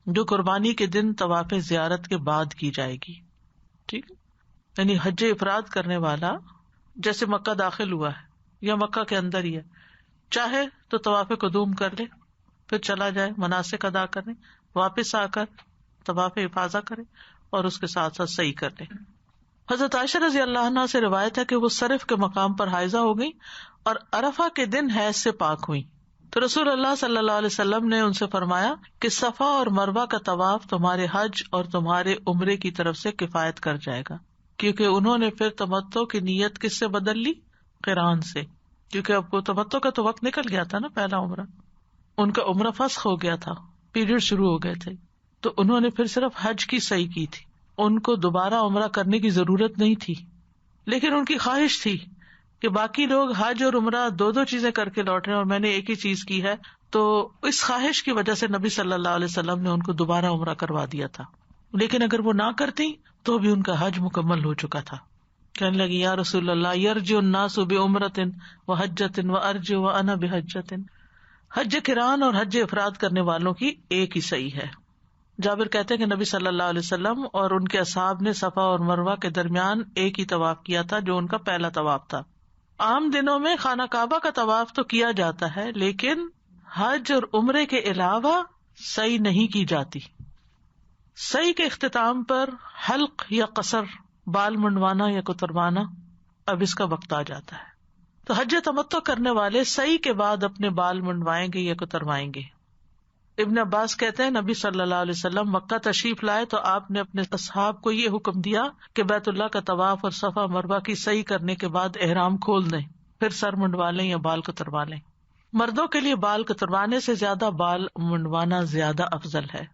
جو قربانی کے دن طواف زیارت کے بعد کی جائے گی. ٹھیک، یعنی حج افراد کرنے والا جیسے مکہ داخل ہوا ہے یا مکہ کے اندر ہی ہے، چاہے تو طواف قدوم کر لے، پھر چلا جائے مناسک ادا کرنے، واپس آ کر طواف افاضہ کرے اور اس کے ساتھ ساتھ صحیح کر لے. حضرت عائشہ رضی اللہ عنہا سے روایت ہے کہ وہ صرف کے مقام پر حائضہ ہو گئی اور عرفہ کے دن حیض سے پاک ہوئی، تو رسول اللہ صلی اللہ علیہ وسلم نے ان سے فرمایا کہ صفا اور مروہ کا طواف تمہارے حج اور تمہارے عمرے کی طرف سے کفایت کر جائے گا، کیونکہ انہوں نے پھر تمتع کی نیت کس سے بدل لی؟ قران سے، کیونکہ اب کو تمتع کا تو وقت نکل گیا تھا نا، پہلا عمرہ ان کا عمرہ فسخ ہو گیا تھا، پیریڈ شروع ہو گئے تھے، تو انہوں نے پھر صرف حج کی صحیح کی تھی، ان کو دوبارہ عمرہ کرنے کی ضرورت نہیں تھی. لیکن ان کی خواہش تھی کہ باقی لوگ حج اور عمرہ 2 چیزیں کر کے لوٹ رہے ہیں اور میں نے ایک ہی چیز کی ہے، تو اس خواہش کی وجہ سے نبی صلی اللہ علیہ وسلم نے ان کو دوبارہ عمرہ کروا دیا تھا. لیکن اگر وہ نہ کرتی تو بھی ان کا حج مکمل ہو چکا تھا. کہنے لگی یا رسول اللہ یرجع الناس بعمرۃ وحجۃ وارجع وانا بحجۃ، حج قران اور حج افراد کرنے والوں کی ایک ہی صحیح ہے. جابر کہتے ہیں کہ نبی صلی اللہ علیہ وسلم اور ان کے اصحاب نے صفا اور مروہ کے درمیان ایک ہی طواف کیا تھا جو ان کا پہلا طواف تھا. عام دنوں میں خانہ کعبہ کا طواف تو کیا جاتا ہے، لیکن حج اور عمرے کے علاوہ صحیح نہیں کی جاتی. صحیح کے اختتام پر حلق یا قصر، بال منڈوانا یا کتروانا، اب اس کا وقت آ جاتا ہے. تو حج تمتع کرنے والے صحیح کے بعد اپنے بال منڈوائیں گے یا کتروائیں گے. ابن عباس کہتے ہیں نبی صلی اللہ علیہ وسلم مکہ تشریف لائے تو آپ نے اپنے اصحاب کو یہ حکم دیا کہ بیت اللہ کا طواف اور صفا مروہ کی صحیح کرنے کے بعد احرام کھول دیں، پھر سر منڈوا لیں یا بال کتروا لیں. مردوں کے لیے بال کتروانے سے زیادہ بال منڈوانا زیادہ افضل ہے.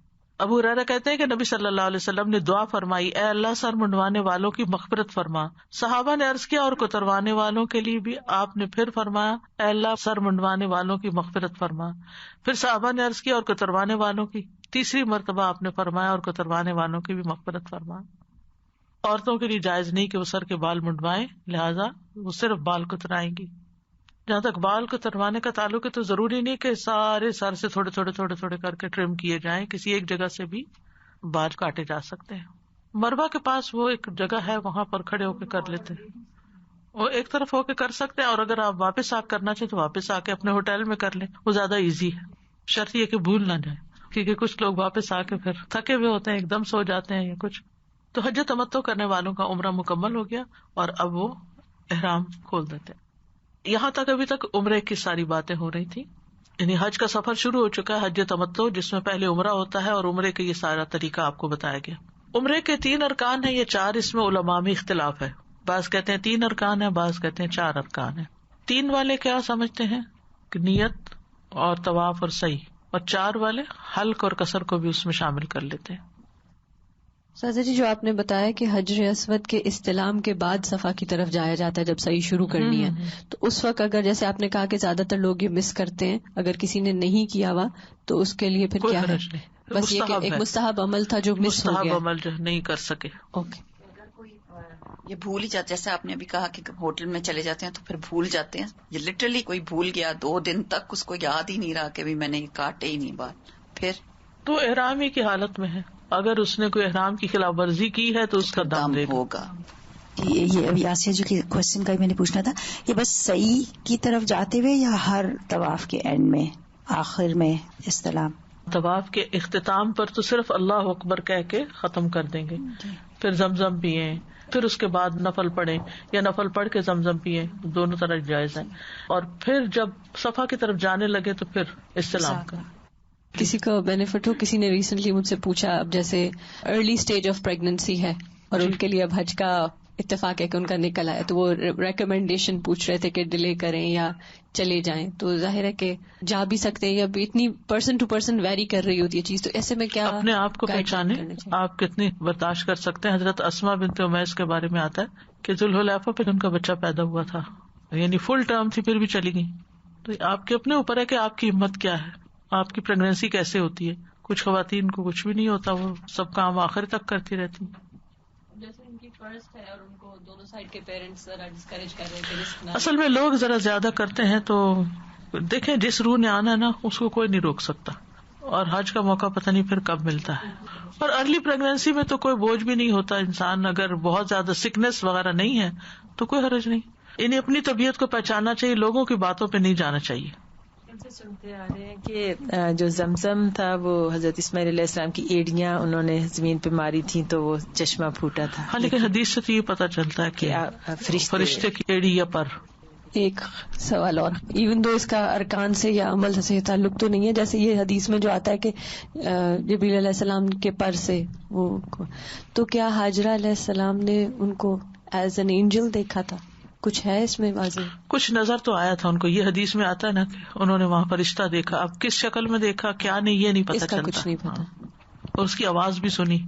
ابو ہریرہ کہتے ہیں کہ نبی صلی اللہ علیہ وسلم نے دعا فرمائی، اے اللہ سر منڈوانے والوں کی مغفرت فرما. صحابہ نے عرض کیا اور کتروانے والوں کے لیے بھی؟ آپ نے پھر فرمایا اے اللہ سر منڈوانے والوں کی مغفرت فرما. پھر صحابہ نے عرض کیا اور کتروانے والوں کی. تیسری مرتبہ آپ نے فرمایا اور کتروانے والوں کی بھی مغفرت فرما. عورتوں کے لیے جائز نہیں کہ وہ سر کے بال منڈوائیں، لہٰذا وہ صرف بال کترائیں گی. جہاں تک بال کو تروانے کا تعلق ہے تو ضروری نہیں کہ سارے سر سے تھوڑے تھوڑے تھوڑے تھوڑے کر کے ٹرم کیے جائیں، کسی ایک جگہ سے بھی بال کاٹے جا سکتے ہیں. مربع کے پاس وہ ایک جگہ ہے، وہاں پر کھڑے ہو کے کر لیتے ہیں، وہ ایک طرف ہو کے کر سکتے ہیں، اور اگر آپ واپس آ کرنا چاہیں تو واپس آ کے اپنے ہوٹل میں کر لیں، وہ زیادہ ایزی ہے. شرط یہ کہ بھول نہ جائیں، کیونکہ کچھ لوگ واپس آ کے پھر تھکے ہوئے ہوتے ہیں، ایک دم سو جاتے ہیں یا کچھ. تو حج تمتع کرنے والوں کا عمرہ مکمل ہو گیا اور اب وہ احرام کھول دیتے. یہاں تک ابھی تک عمرے کی ساری باتیں ہو رہی تھی، یعنی حج کا سفر شروع ہو چکا ہے، حج تمتع جس میں پہلے عمرہ ہوتا ہے اور عمرے کا یہ سارا طریقہ آپ کو بتایا گیا. عمرے کے 3 ارکان ہیں یا 4، اس میں علماء میں اختلاف ہے. بعض کہتے ہیں 3 ارکان ہیں، بعض کہتے ہیں 4 ارکان ہیں. 3 والے کیا سمجھتے ہیں کہ نیت اور طواف اور سعی، اور 4 والے حلق اور قصر کو بھی اس میں شامل کر لیتے ہیں. سازا جی جو آپ نے بتایا کہ حجر اسود کے استلام کے بعد صفا کی طرف جایا جاتا ہے جب صحیح شروع کرنی ہے، تو اس وقت اگر جیسے آپ نے کہا کہ زیادہ تر لوگ یہ مس کرتے ہیں، اگر کسی نے نہیں کیا ہوا تو اس کے لیے پھر کیا ہے؟ بس یہ کہ ایک مستحب عمل تھا جو مس ہو گیا، مستحب عمل جو نہیں کر سکے. اوکے. اگر کوئی یہ بھول ہی جاتا، جیسے آپ نے ابھی کہا کہ ہوٹل میں چلے جاتے ہیں تو پھر بھول جاتے ہیں، یہ لٹرلی کوئی بھول گیا 2 دن تک اس کو یاد ہی نہیں رہا کہ بھی میں نے کاٹے ہی نہیں بال، پھر تو احرام ہی کی حالت میں ہے، اگر اس نے کوئی احرام کی خلاف ورزی کی ہے تو اس کا دم دے ہوگا. یہ ابھی آسیہ جو کہ کوشچن کا میں نے پوچھنا تھا، یہ بس سعی کی طرف جاتے ہوئے یا ہر طواف کے اینڈ میں آخر میں استلام؟ طواف کے اختتام پر تو صرف اللہ اکبر کہہ کے ختم کر دیں گے، پھر زمزم پیئیں، پھر اس کے بعد نفل پڑھیں یا نفل پڑھ کے زمزم پیئیں، دونوں طرح جائز ہے، اور پھر جب صفا کی طرف جانے لگے تو پھر استلام کریں. کسی کا بینیفٹ ہو، کسی نے ریسنٹلی مجھ سے پوچھا، اب جیسے ارلی سٹیج آف پریگننسی ہے اور ان کے لیے اب حج کا اتفاق ہے کہ ان کا نکل آیا، تو وہ ریکمینڈیشن پوچھ رہے تھے کہ ڈیلے کریں یا چلے جائیں. تو ظاہر ہے کہ جا بھی سکتے ہیں، اب اتنی پرسن ٹو پرسن ویری کر رہی ہوتی ہے چیز، تو ایسے میں کیا اپنے آپ کو پہچانے آپ کتنی برداشت کر سکتے ہیں. حضرت اسما بنت امیس کے بارے میں آتا ہے کہ ذوالحلیفہ پہ ان کا بچہ پیدا ہوا تھا، یعنی فل ٹرم تھی پھر بھی چلی گئی. تو آپ کے اپنے اوپر ہے کہ آپ کی ہمت کیا ہے، آپ کی پریگنینسی کیسے ہوتی ہے. کچھ خواتین کو کچھ بھی نہیں ہوتا، وہ سب کام آخر تک کرتی رہتی. جیسے ان کی فرسٹ ہے اور ان کو دونوں سائڈ کے پیرنٹس ذرا ڈسکریج کر رہے تھے. اصل میں لوگ ذرا زیادہ کرتے ہیں، تو دیکھیں جس روح نے آنا ہے نا اس کو کوئی نہیں روک سکتا، اور حج کا موقع پتہ نہیں پھر کب ملتا ہے. اور ارلی پریگنینسی میں تو کوئی بوجھ بھی نہیں ہوتا. انسان اگر بہت زیادہ سکنس وغیرہ نہیں ہے تو کوئی حرج نہیں. انہیں اپنی طبیعت کو پہچاننا چاہیے، لوگوں کی باتوں پہ نہیں جانا چاہیے. سے سنتے آ رہے ہیں کہ جو زمزم تھا وہ حضرت اسماعیل علیہ السلام کی ایڑیاں انہوں نے زمین پہ ماری تھیں تو وہ چشمہ پھوٹا تھا. ہاں، لیکن حدیث سے تو یہ پتہ چلتا ہے کہ فرشتے کی ایڑی یا پر. ایک سوال اور، ایون دو اس کا ارکان سے یا عمل سے تعلق تو نہیں ہے، جیسے یہ حدیث میں جو آتا ہے کہ جبریل علیہ السلام کے پر سے وہ، تو کیا حاجرہ علیہ السلام نے ان کو ایز این اینجل دیکھا تھا؟ کچھ ہے اس میں واضح؟ کچھ نظر تو آیا تھا ان کو. یہ حدیث میں آتا ہے نا کہ انہوں نے وہاں فرشتہ دیکھا. اب کس شکل میں دیکھا کیا نہیں یہ نہیں پتا چلتا، کچھ نہیں پتا. اور اس کی آواز بھی سنی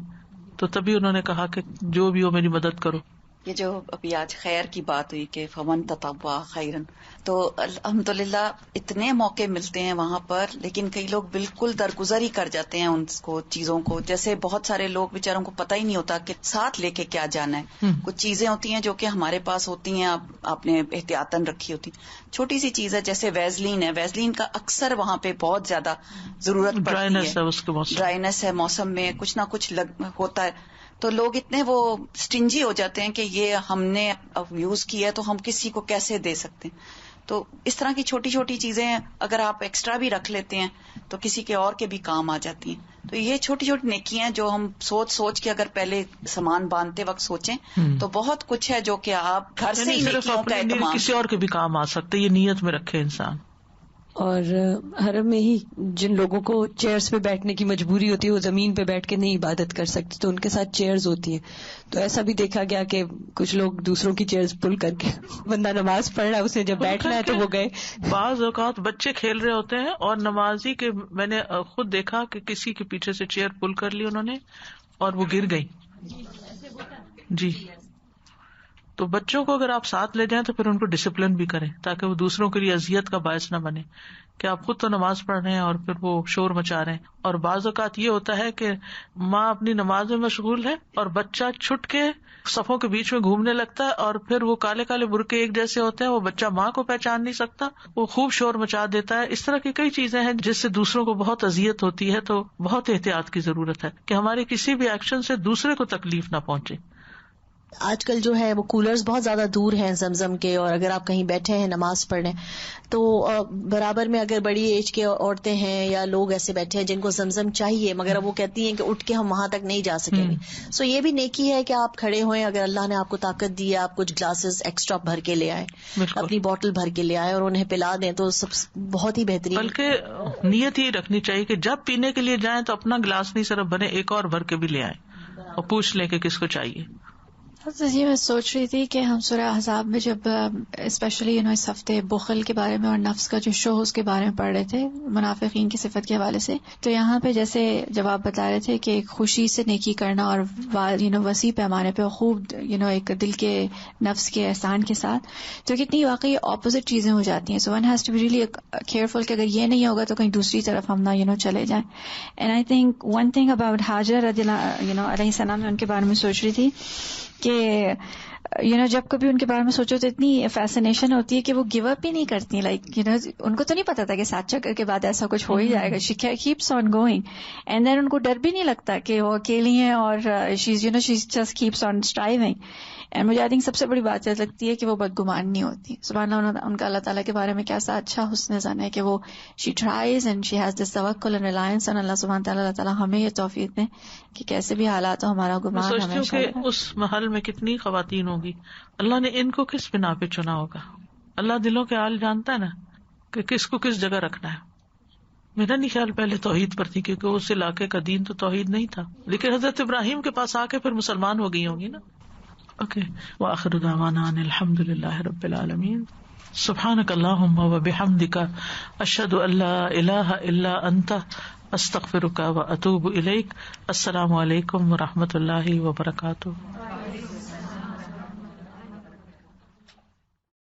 تو تبھی انہوں نے کہا کہ جو بھی ہو میری مدد کرو. یہ جو ابھی آج خیر کی بات ہوئی کہ فمن تطوع خیرن، تو الحمدللہ اتنے موقع ملتے ہیں وہاں پر، لیکن کئی لوگ بالکل درگزر ہی کر جاتے ہیں ان کو چیزوں کو. جیسے بہت سارے لوگ بیچاروں کو پتہ ہی نہیں ہوتا کہ ساتھ لے کے کیا جانا ہے. کچھ چیزیں ہوتی ہیں جو کہ ہمارے پاس ہوتی ہیں، آپ نے احتیاطاً رکھی ہوتی. چھوٹی سی چیز ہے جیسے ویزلین ہے، ویزلین کا اکثر وہاں پہ بہت زیادہ ضرورت پڑتی ہے. ڈرائنس ہے، موسم میں کچھ نہ کچھ ہوتا ہے، تو لوگ اتنے وہ اسٹنجی ہو جاتے ہیں کہ یہ ہم نے یوز کی ہے تو ہم کسی کو کیسے دے سکتے ہیں. تو اس طرح کی چھوٹی چھوٹی چیزیں اگر آپ ایکسٹرا بھی رکھ لیتے ہیں تو کسی کے اور کے بھی کام آ جاتی ہیں. تو یہ چھوٹی چھوٹی نیکیاں جو ہم سوچ کے اگر پہلے سامان باندھتے وقت سوچیں تو بہت کچھ ہے جو کہ آپ گھر سے ہی نیکیوں کا اہتمام، کسی اور کے بھی کام آ سکتے، یہ نیت میں رکھے انسان. اور حرم میں ہی جن لوگوں کو چیئرز پہ بیٹھنے کی مجبوری ہوتی ہے وہ زمین پہ بیٹھ کے نہیں عبادت کر سکتے، تو ان کے ساتھ چیئرز ہوتی ہیں. تو ایسا بھی دیکھا گیا کہ کچھ لوگ دوسروں کی چیئرز پل کر کے، بندہ نماز پڑھ رہا ہے اسے جب بیٹھنا ہے تو وہ گئے. بعض اوقات بچے کھیل رہے ہوتے ہیں اور نمازی کے، میں نے خود دیکھا کہ کسی کے پیچھے سے چیئر پل کر لی انہوں نے اور وہ گر گئی. جی، تو بچوں کو اگر آپ ساتھ لے جائیں تو پھر ان کو ڈسپلن بھی کریں تاکہ وہ دوسروں کے لیے اذیت کا باعث نہ بنے کہ آپ خود تو نماز پڑھ رہے ہیں اور پھر وہ شور مچا رہے ہیں. اور بعض اوقات یہ ہوتا ہے کہ ماں اپنی نماز میں مشغول ہے اور بچہ چھٹ کے صفوں کے بیچ میں گھومنے لگتا ہے، اور پھر وہ کالے کالے برقعے ایک جیسے ہوتے ہیں، وہ بچہ ماں کو پہچان نہیں سکتا، وہ خوب شور مچا دیتا ہے. اس طرح کی کئی چیزیں ہیں جس سے دوسروں کو بہت اذیت ہوتی ہے. تو بہت احتیاط کی ضرورت ہے کہ ہمارے کسی بھی ایکشن سے دوسرے کو تکلیف نہ پہنچے. آج کل جو ہے وہ کولرز بہت زیادہ دور ہیں زمزم کے، اور اگر آپ کہیں بیٹھے ہیں نماز پڑھنے تو برابر میں اگر بڑی ایج کے عورتیں ہیں یا لوگ ایسے بیٹھے ہیں جن کو زمزم چاہیے مگر وہ کہتی ہیں کہ اٹھ کے ہم وہاں تک نہیں جا سکیں گے. سو یہ بھی نیکی ہے کہ آپ کھڑے ہوئیں، اگر اللہ نے آپ کو طاقت دی ہے آپ کچھ گلاسز ایکسٹرا بھر کے لے آئیں، اپنی بوٹل بھر کے لے آئیں اور انہیں پلا دیں تو سب بہت ہی بہترین. بلکہ نیت ہی رکھنی چاہیے کہ جب پینے کے لیے جائیں تو اپنا گلاس نہیں صرف بھریں، ایک اور بھر کے بھی لے آئیں اور پوچھ لیں کہ کس کو چاہیے. یہ میں سوچ رہی تھی کہ ہم سورہ احزاب میں جب اسپیشلی اس ہفتے بخل کے بارے میں اور نفس کا جو شوہ اس کے بارے میں پڑھ رہے تھے منافقین کی صفت کے حوالے سے، تو یہاں پہ جیسے جب آپ بتا رہے تھے کہ خوشی سے نیکی کرنا اور وسیع پیمانے پہ خوب ایک دل کے نفس کے احسان کے ساتھ، تو کتنی واقعی اپوزٹ چیزیں ہو جاتی ہیں. So one has to be really careful کہ اگر یہ نہیں ہوگا تو کہیں دوسری طرف ہم نہ چلے جائیں. And I think one thing about Hajar علیہ السلام، ان کے بارے میں سوچ رہی تھی کہ جب کبھی ان کے بارے میں سوچو تو اتنی فیسنیشن ہوتی ہے کہ وہ گیو اپ ہی نہیں کرتی. لائک ان کو تو نہیں پتا تھا کہ 7 چکر کے بعد ایسا کچھ ہو ہی جائے گا. She keeps on going and then ان کو ڈر بھی نہیں لگتا کہ وہ اکیلی ہیں, اور she just keeps on striving. And مجھے آئی تھنک سب سے بڑی بات یہ لگتی ہے کہ وہ بدگمان نہیں ہوتی. سبحان اللہ, ان کا اللہ تعالیٰ کے بارے میں کیسا اچھا حسن ظن ہے کہ وہ she tries and she has this توکل اینڈ ریلائنس آن اللہ سبحانہ تعالیٰ. اللہ تعالیٰ ہمیں یہ توفیق دیں کہ کیسے بھی حالات ہو ہمارا گمان ہمیشہ. میں سوچتی ہوں کہ اس محل میں کتنی خواتین ہوگی, اللہ نے ان کو کس بنا پہ چنا ہوگا. اللہ دلوں کے حال جانتا ہے نا کہ کس کو کس جگہ رکھنا ہے. میرا نہیں خیال پہلے توحید پر تھی, کیونکہ اس علاقے کا دین تو توحید نہیں تھا, لیکن حضرت ابراہیم کے پاس آ کے پھر مسلمان ہو گئی ہوں گی نا. اوکے, وآخر دعوانا ان الحمد للہ رب العالمین. سبحانک اللہم وبحمدک, اشہد ان لا الہ الا انت, استغفرک واتوب الیک. السلام علیکم ورحمۃ اللہ وبرکاتہ.